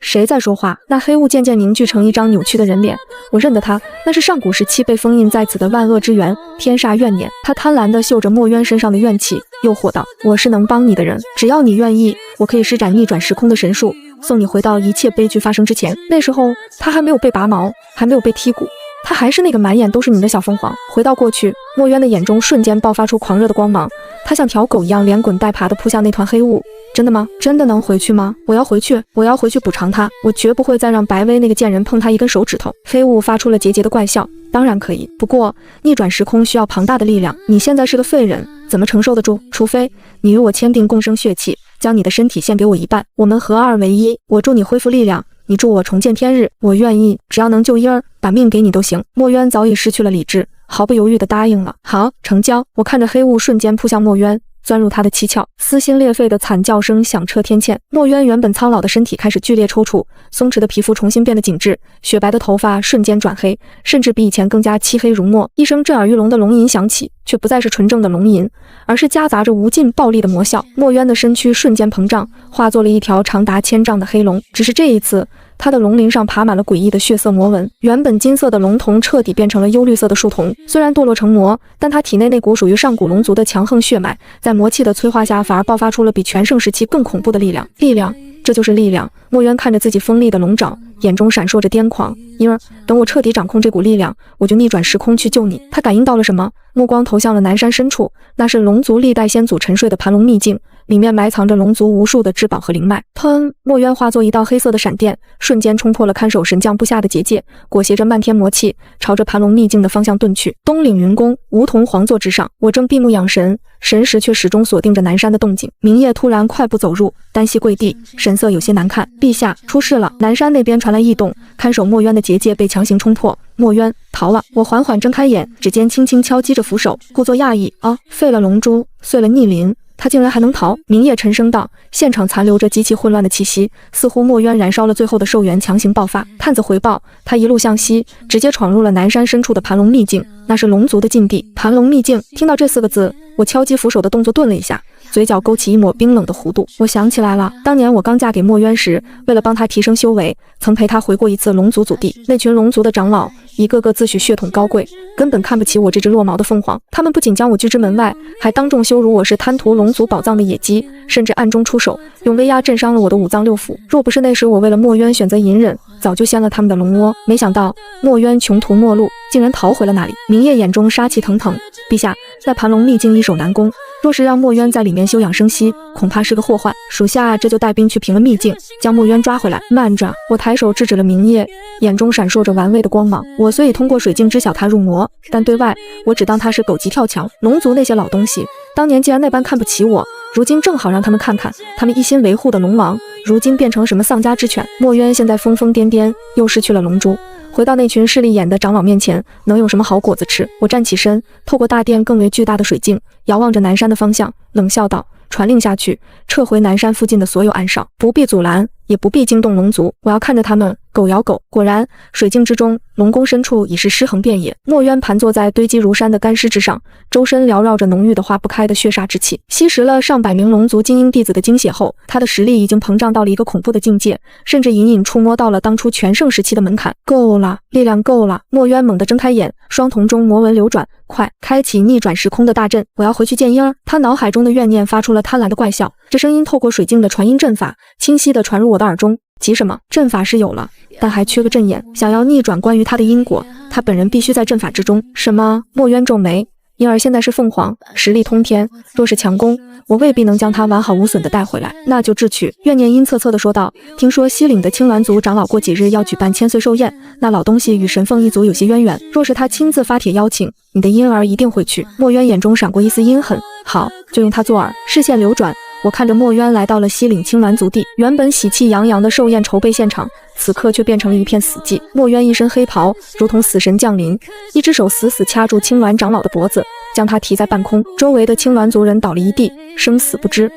谁在说话？那黑雾渐渐凝聚成一张扭曲的人脸，我认得他，那是上古时期被封印在此的万恶之源天煞怨念。他贪婪地嗅着墨渊身上的怨气，诱惑道：我是能帮你的人，只要你愿意，我可以施展逆转时空的神术，送你回到一切悲剧发生之前。那时候他还没有被拔毛，还没有被剔骨，他还是那个满眼都是你的小凤凰。回到过去，墨渊的眼中瞬间爆发出狂热的光芒，他像条狗一样连滚带爬地扑向那团黑雾。真的吗？真的能回去吗？我要回去，我要回去补偿他，我绝不会再让白薇那个贱人碰他一根手指头。黑雾发出了桀桀的怪笑，当然可以，不过逆转时空需要庞大的力量，你现在是个废人，怎么承受得住？除非你与我签订共生血契，将你的身体献给我一半，我们合二为一，我助你恢复力量，你助我重见天日，我愿意，只要能救婴儿，把命给你都行。墨渊早已失去了理智，毫不犹豫地答应了。好，成交。我看着黑雾瞬间扑向墨渊，钻入他的七窍，撕心裂肺的惨叫声响彻天堑。墨渊原本苍老的身体开始剧烈抽搐，松弛的皮肤重新变得紧致，雪白的头发瞬间转黑，甚至比以前更加漆黑如墨。一声震耳欲聋的龙吟响起，却不再是纯正的龙吟，而是夹杂着无尽暴力的魔笑。墨渊的身躯瞬间膨胀，化作了一条长达1000丈的黑龙。只是这一次，他的龙鳞上爬满了诡异的血色魔纹，原本金色的龙瞳彻底变成了幽绿色的树瞳。虽然堕落成魔，但他体内那股属于上古龙族的强横血脉，在魔气的催化下，反而爆发出了比全盛时期更恐怖的力量。力量，这就是力量。墨渊看着自己锋利的龙爪，眼中闪烁着癫狂。婴儿，等我彻底掌控这股力量，我就逆转时空去救你。他感应到了什么？目光投向了南山深处，那是龙族历代先祖沉睡的盘龙秘境，里面埋藏着龙族无数的至宝和灵脉。砰！墨渊化作一道黑色的闪电，瞬间冲破了看守神将布下的结界，裹挟着漫天魔气，朝着盘龙秘境的方向遁去。东岭云宫梧桐皇座之上，我正闭目养神，神识却始终锁定着南山的动静。明夜突然快步走入，单膝跪地，神色有些难看。陛下，出事了！南山那边传来异动，看守墨渊的结界被强行冲破。墨渊逃了！我缓缓睁开眼，指尖轻轻敲击着扶手，故作讶异。废了龙珠，碎了逆鳞，他竟然还能逃！明夜沉声道。现场残留着极其混乱的气息，似乎墨渊燃烧了最后的寿元，强行爆发。探子回报，他一路向西，直接闯入了南山深处的盘龙秘境，那是龙族的禁地。盘龙秘境，听到这4个字，我敲击扶手的动作顿了一下，嘴角勾起一抹冰冷的弧度。我想起来了，当年我刚嫁给墨渊时，为了帮他提升修为，曾陪他回过一次龙族祖地。那群龙族的长老一个个自诩血统高贵，根本看不起我这只落毛的凤凰。他们不仅将我拒之门外，还当众羞辱我是贪图龙族宝藏的野鸡，甚至暗中出手，用威压震伤了我的五脏六腑。若不是那时我为了墨渊选择隐忍，早就掀了他们的龙窝。没想到墨渊穷途末路，竟然逃回了那里。明夜眼中杀气腾腾，陛下，在盘龙秘境易守难攻，若是让墨渊在里面休养生息，恐怕是个祸患。属下这就带兵去平了秘境，将墨渊抓回来。慢着！我抬手制止了明夜，眼中闪烁着玩味的光芒。我虽已通过水镜知晓他入魔，但对外我只当他是狗急跳墙。龙族那些老东西，当年既然那般看不起我，如今正好让他们看看，他们一心维护的龙王，如今变成什么丧家之犬。墨渊现在疯疯癫癫，又失去了龙珠，回到那群势利眼的长老面前，能有什么好果子吃？我站起身，透过大殿更为巨大的水镜，遥望着南山的方向，冷笑道：传令下去，撤回南山附近的所有暗哨，不必阻拦，也不必惊动龙族。我要看着他们狗咬狗。果然，水镜之中，龙宫深处已是尸横遍野。墨渊盘坐在堆积如山的干尸之上，周身缭绕着浓郁的化不开的血煞之气。吸食了上百名龙族精英弟子的精血后，他的实力已经膨胀到了一个恐怖的境界，甚至隐隐触摸到了当初全盛时期的门槛。够了，力量够了！墨渊猛地睁开眼，双瞳中魔纹流转，快，开启逆转时空的大阵！我要回去见婴儿。他脑海中的怨念发出了贪婪的怪笑，这声音透过水镜的传音阵法，清晰地传入我的耳中。急什么？阵法是有了，但还缺个阵眼。想要逆转关于他的因果，他本人必须在阵法之中。什么？墨渊皱眉。婴儿现在是凤凰，实力通天，若是强攻，我未必能将他完好无损地带回来。那就智取。怨念阴恻恻地说道。听说西岭的青鸾族长老过几日要举办千岁寿宴，那老东西与神凤一族有些渊源，若是他亲自发帖邀请，你的婴儿一定会去。墨渊眼中闪过一丝阴狠。好，就用他做饵。视线流转，我看着墨渊来到了西岭青鸾族地，原本喜气洋洋的寿宴筹备现场，此刻却变成了一片死寂。墨渊一身黑袍，如同死神降临，一只手死死掐住青鸾长老的脖子，将他提在半空。周围的青鸾族人倒了一地，生死不知。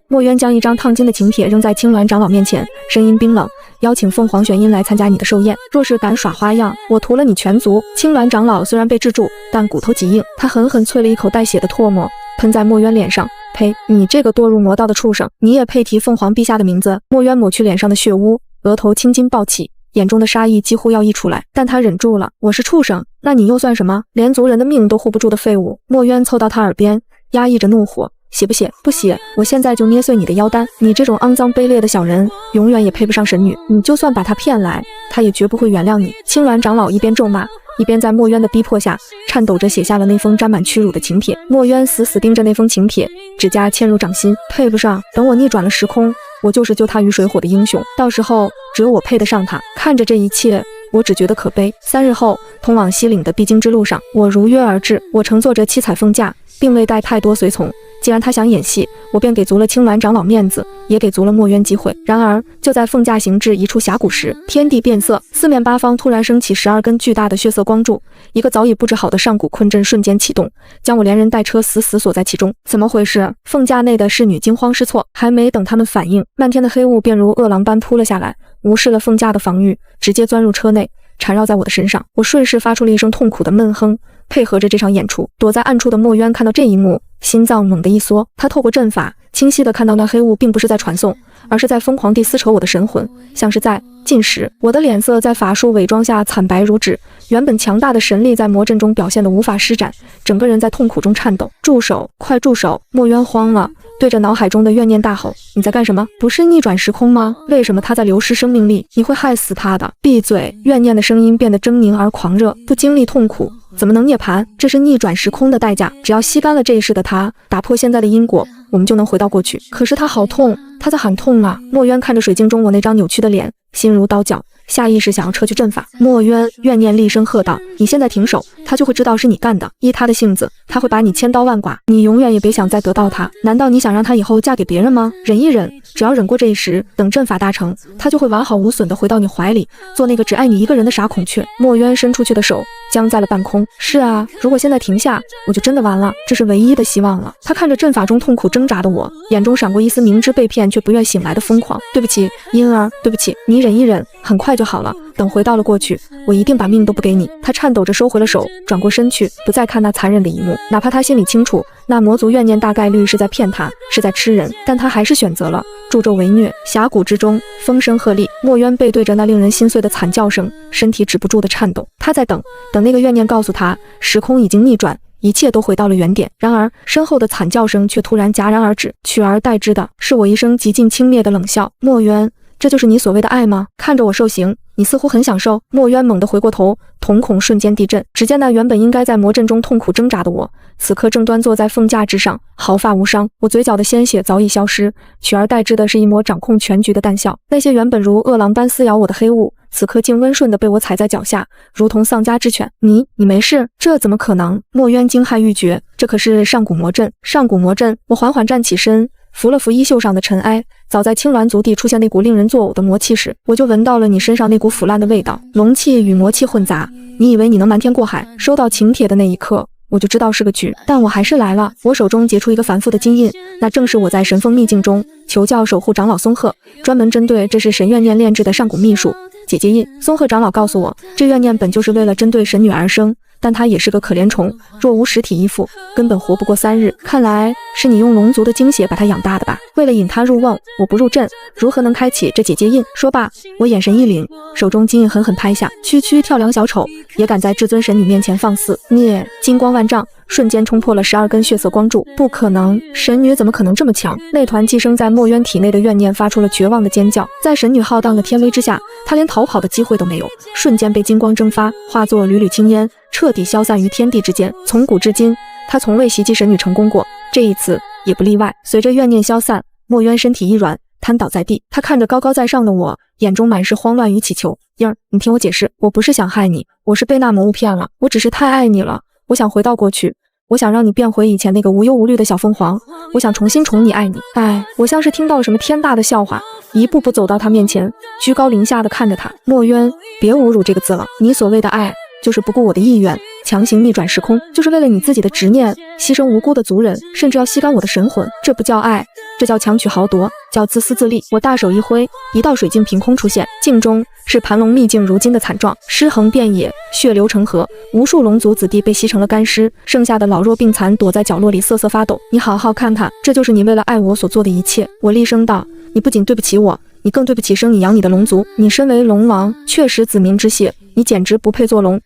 墨渊将一张烫金的请帖扔在青鸾长老面前，声音冰冷，邀请凤凰玄音来参加你的寿宴，若是敢耍花样，我屠了你全族。青鸾长老虽然被制住，但骨头极硬，他狠狠啐了一口带血的唾沫，喷在墨渊脸上。呸！你这个堕入魔道的畜生，你也配提凤凰陛下的名字？墨渊抹去脸上的血污，额头青筋暴起，眼中的杀意几乎要溢出来，但他忍住了。我是畜生，那你又算什么？连族人的命都护不住的废物！墨渊凑到他耳边，压抑着怒火。写不写？不写，我现在就捏碎你的腰丹！你这种肮脏卑劣的小人，永远也配不上神女。你就算把她骗来，她也绝不会原谅你。青鸾长老一边咒骂，一边在墨渊的逼迫下，颤抖着写下了那封沾满屈辱的请帖。墨渊死死盯着那封请帖，指甲嵌入掌心。配不上，等我逆转了时空，我就是救他于水火的英雄，到时候只有我配得上他。看着这一切，我只觉得可悲。3日后，通往西岭的必经之路上，我如约而至。我乘坐着七彩凤驾，并未带太多随从。既然他想演戏，我便给足了青鸾长老面子，也给足了墨渊机会。然而，就在凤驾行至一处峡谷时，天地变色，四面八方突然升起12根巨大的血色光柱，一个早已布置好的上古困阵瞬间启动，将我连人带车死死锁在其中。怎么回事？凤驾内的侍女惊慌失措，还没等他们反应，漫天的黑雾便如饿狼般扑了下来，无视了凤驾的防御，直接钻入车内，缠绕在我的身上。我顺势发出了一声痛苦的闷哼，配合着这场演出。躲在暗处的墨渊看到这一幕，心脏猛地一缩。他透过阵法清晰地看到那黑雾并不是在传送，而是在疯狂地撕扯我的神魂，像是在进食。我的脸色在法术伪装下惨白如纸，原本强大的神力在魔阵中表现得无法施展，整个人在痛苦中颤抖。住手，快住手！墨渊慌了，对着脑海中的怨念大吼：你在干什么？不是逆转时空吗？为什么他在流失生命力？你会害死他的！闭嘴！怨念的声音变得狰狞而狂热，不经历痛苦怎么能涅槃？这是逆转时空的代价，只要吸干了这一世的他，打破现在的因果，我们就能回到过去。可是他好痛，他在喊痛啊！墨渊看着水镜中我那张扭曲的脸，心如刀绞，下意识想要撤去阵法。墨渊，怨念厉声喝道：你现在停手，他就会知道是你干的。依他的性子，他会把你千刀万剐，你永远也别想再得到他。难道你想让他以后嫁给别人吗？忍一忍，只要忍过这一时，等阵法大成，他就会完好无损地回到你怀里，做那个只爱你一个人的傻孔雀。墨渊伸出去的手僵在了半空。是啊，如果现在停下，我就真的完了，这是唯一的希望了。他看着阵法中痛苦挣扎的我，眼中闪过一丝明知被骗却不愿醒来的疯狂。对不起，婴儿，对不起，你忍一忍，很快就好了。等回到了过去，我一定把命都不给你。他颤抖着收回了手，转过身去，不再看那残忍的一幕。哪怕他心里清楚，那魔族怨念大概率是在骗他，是在吃人，但他还是选择了助纣为虐。峡谷之中，风声鹤唳，墨渊背对着那令人心碎的惨叫声，身体止不住的颤抖。他在等那个怨念告诉他，时空已经逆转，一切都回到了原点。然而身后的惨叫声却突然戛然而止，取而代之的是我一声极尽轻蔑的冷笑。墨渊，这就是你所谓的爱吗？看着我受刑，你似乎很享受。墨渊猛地回过头，瞳孔瞬间地震，只见那原本应该在魔阵中痛苦挣扎的我，此刻正端坐在凤驾之上，毫发无伤。我嘴角的鲜血早已消失，取而代之的是一抹掌控全局的淡笑。那些原本如饿狼般撕咬我的黑雾，此刻竟温顺地被我踩在脚下，如同丧家之犬。你没事？这怎么可能？墨渊惊骇欲绝，这可是上古魔阵。上古魔阵！我缓缓站起身，拂了拂衣袖上的尘埃。早在青鸾族地出现那股令人作呕的魔气时，我就闻到了你身上那股腐烂的味道，龙气与魔气混杂。你以为你能瞒天过海？收到请帖的那一刻，我就知道是个局，但我还是来了。我手中结出一个繁复的金印，那正是我在神凤秘境中求教守护长老松鹤专门针对这是神怨念炼制的上古秘术姐姐印。松鹤长老告诉我，这怨念本就是为了针对神女而生，但她也是个可怜虫，若无实体依附，根本活不过3日。看来是你用龙族的精血把她养大的吧？为了引她入瓮，我不入阵，如何能开启这姐姐印？说罢，我眼神一凛，手中金印狠狠拍下，区区跳梁小丑也敢在至尊神女面前放肆！灭！金光万丈，瞬间冲破了12根血色光柱。不可能，神女怎么可能这么强？那团寄生在墨渊体内的怨念发出了绝望的尖叫，在神女浩荡的天威之下，她连逃跑的机会都没有，瞬间被金光蒸发，化作缕缕青烟，彻底消散于天地之间。从古至今，他从未袭击神女成功过，这一次也不例外。随着怨念消散，墨渊身体一软，瘫倒在地。他看着高高在上的我，眼中满是慌乱与祈求。英儿，你听我解释，我不是想害你，我是被那魔物骗了，我只是太爱你了，我想回到过去，我想让你变回以前那个无忧无虑的小凤凰，我想重新宠你爱你。哎，我像是听到了什么天大的笑话，一步步走到他面前，居高临下的看着他。墨渊，别侮辱这个字了，你所谓的爱，就是不顾我的意愿，强行逆转时空，就是为了你自己的执念，牺牲无辜的族人，甚至要吸干我的神魂。这不叫爱，这叫强取豪夺，叫自私自利。我大手一挥，一道水镜凭空出现，镜中是盘龙秘境如今的惨状，尸横遍野，血流成河，无数龙族子弟被吸成了干尸，剩下的老弱病残躲在角落里瑟瑟发抖。你好好看看，这就是你为了爱我所做的一切。我厉声道，你不仅对不起我，你更对不起生你养你的龙族。你身为龙王，确实子民之血，你简直不配做龙。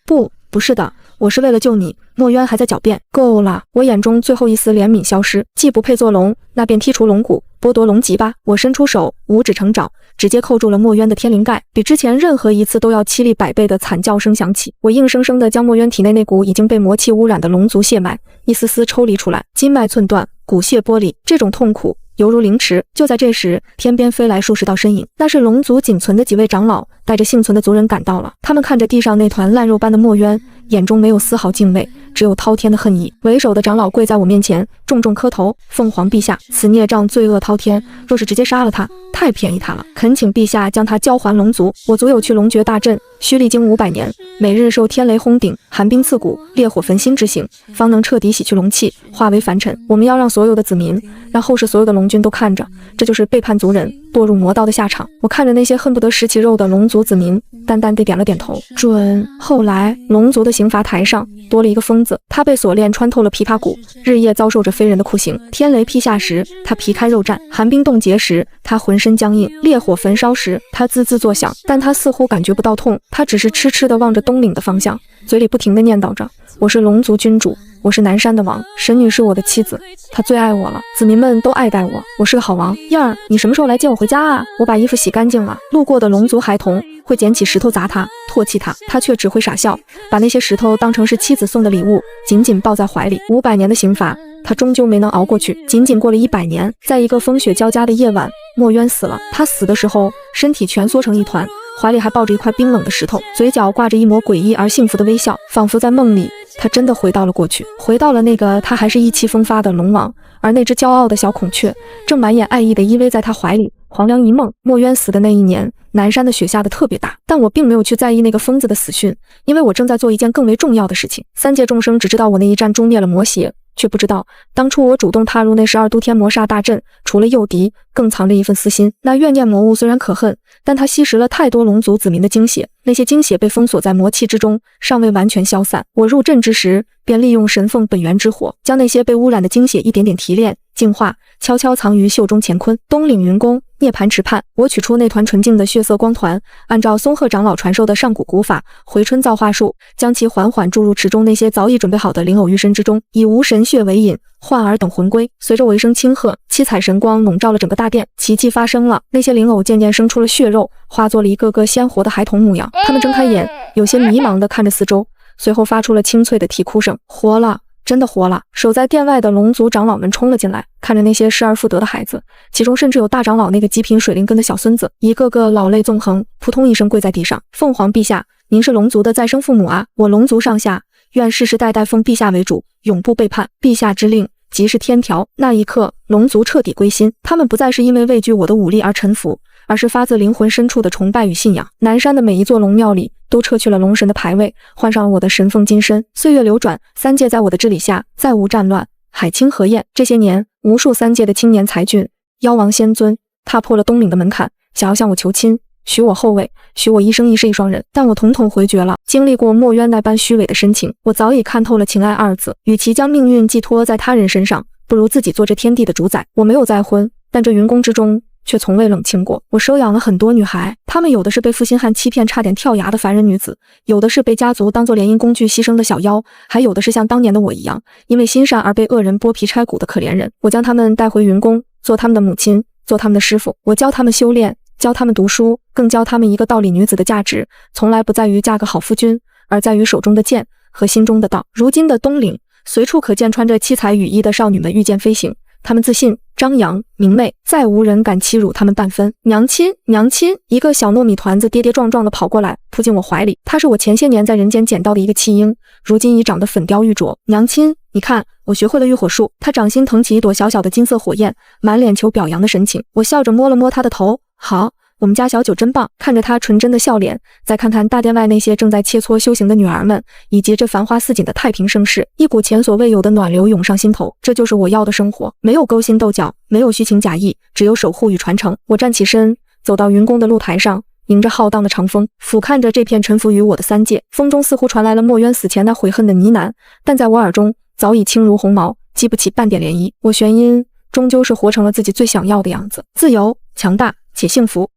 不是的，我是为了救你。墨渊还在狡辩。够了，我眼中最后一丝怜悯消失，既不配做龙，那便剔除龙骨，剥夺龙脊吧。我伸出手，五指成爪，直接扣住了墨渊的天灵盖，比之前任何一次都要凄厉100倍的惨叫声响起。我硬生生地将墨渊体内那股已经被魔气污染的龙族血脉一丝丝抽离出来，筋脉寸断，骨血剥离，这种痛苦犹如凌迟。就在这时，天边飞来数十道身影，那是龙族仅存的几位长老带着幸存的族人赶到了。他们看着地上那团烂肉般的墨渊，眼中没有丝毫敬畏，只有滔天的恨意。为首的长老跪在我面前，重重磕头：凤凰陛下，此孽障罪恶滔天，若是直接杀了他，太便宜他了，恳请陛下将他交还龙族。我族有去龙诀大阵，需历经500年，每日受天雷轰顶，寒冰刺骨，烈火焚心之刑，方能彻底洗去龙气，化为凡尘。我们要让所有的子民，让后世所有的龙君都看着，这就是背叛族人，堕入魔道的下场。我看着那些恨不得食其肉的龙族子民，淡淡地点了点头，准。后来龙族的刑罚台上多了一个疯子，他被锁链穿透了琵琶骨，日夜遭受着非人的酷刑。天雷劈下时，他皮开肉绽；寒冰冻结时，他浑身僵硬；烈火焚烧时，他滋滋作响，但他似乎感觉不到痛，他只是痴痴地望着东岭的方向，嘴里不停地念叨着：我是龙族君主，我是南山的王，神女是我的妻子，她最爱我了，子民们都爱戴我，我是个好王。燕儿，你什么时候来接我回家啊？我把衣服洗干净了。路过的龙族孩童会捡起石头砸他，唾弃他，他却只会傻笑，把那些石头当成是妻子送的礼物，紧紧抱在怀里。500年的刑罚，他终究没能熬过去。仅仅过了100年，在一个风雪交加的夜晚，墨渊死了。他死的时候，身体蜷缩成一团，怀里还抱着一块冰冷的石头，嘴角挂着一抹诡异而幸福的微笑，仿佛在梦里，他真的回到了过去，回到了那个他还是意气风发的龙王，而那只骄傲的小孔雀正满眼爱意地依偎在他怀里，黄粱一梦。墨渊死的那一年，南山的雪下得特别大，但我并没有去在意那个疯子的死讯，因为我正在做一件更为重要的事情。3界众生只知道我那一战诛灭了魔邪，却不知道当初我主动踏入那12都天魔煞大阵，除了诱敌，更藏着一份私心。那怨念魔物虽然可恨，但它吸食了太多龙族子民的精血，那些精血被封锁在魔气之中，尚未完全消散。我入阵之时，便利用神凤本源之火，将那些被污染的精血一点点提炼净化，悄悄藏于袖中乾坤。东岭云宫涅槃池畔，我取出那团纯净的血色光团，按照松鹤长老传授的上古古法回春造化术，将其缓缓注入池中那些早已准备好的灵偶玉身之中，以无神血为引，幻儿等魂归。随着我一声轻喝，七彩神光笼罩了整个大殿，奇迹发生了，那些灵偶渐渐生出了血肉，化作了一个个鲜活的孩童模样。他们睁开眼，有些迷茫地看着四周，随后发出了清脆的啼哭声。活了，真的活了！守在殿外的龙族长老们冲了进来，看着那些失而复得的孩子，其中甚至有大长老那个极品水灵根的小孙子，一个个老泪纵横，扑通一声跪在地上。凤凰陛下，您是龙族的再生父母啊！我龙族上下愿世世代代奉陛下为主，永不背叛。陛下之令即是天条。那一刻，龙族彻底归心，他们不再是因为畏惧我的武力而臣服，而是发自灵魂深处的崇拜与信仰。南山的每一座龙庙里都撤去了龙神的牌位，换上了我的神凤金身。岁月流转，3界在我的治理下再无战乱，海清河晏。这些年，无数3界的青年才俊、妖王仙尊踏破了东岭的门槛，想要向我求亲。许我后位，许我一生一世一双人，但我统统回绝了。经历过墨渊那般虚伪的深情，我早已看透了情爱二字，与其将命运寄托在他人身上，不如自己做这天地的主宰。我没有再婚，但这云宫之中却从未冷清过。我收养了很多女孩，她们有的是被负心汉欺骗差点跳崖的凡人女子，有的是被家族当作联姻工具牺牲的小妖，还有的是像当年的我一样，因为心善而被恶人剥皮拆骨的可怜人。我将她们带回云宫，做他们的母亲，做他们的师傅。我教他们修炼，教他们读书，更教他们一个道理：女子的价值从来不在于嫁个好夫君，而在于手中的剑和心中的道。如今的东岭，随处可见穿着七彩羽衣的少女们御剑飞行，她们自信张扬明媚，再无人敢欺辱她们半分。娘亲，娘亲！一个小糯米团子跌跌撞撞地跑过来，扑进我怀里。她是我前些年在人间捡到的一个弃婴，如今已长得粉雕玉琢。娘亲，你看，我学会了浴火术。她掌心腾起一朵小小的金色火焰，满脸求表扬的神情。我笑着摸了摸她的头，好，我们家小九真棒。看着她纯真的笑脸，再看看大殿外那些正在切磋修行的女儿们，以及这繁花似锦的太平盛世，一股前所未有的暖流涌上心头。这就是我要的生活，没有勾心斗角，没有虚情假意，只有守护与传承。我站起身，走到云宫的露台上，迎着浩荡的长风，俯瞰着这片臣服于我的三界。风中似乎传来了墨渊死前那悔恨的呢喃，但在我耳中早已轻如鸿毛，激不起半点涟漪。我玄音终究是活成了自己最想要的样子，自由、强大且幸福。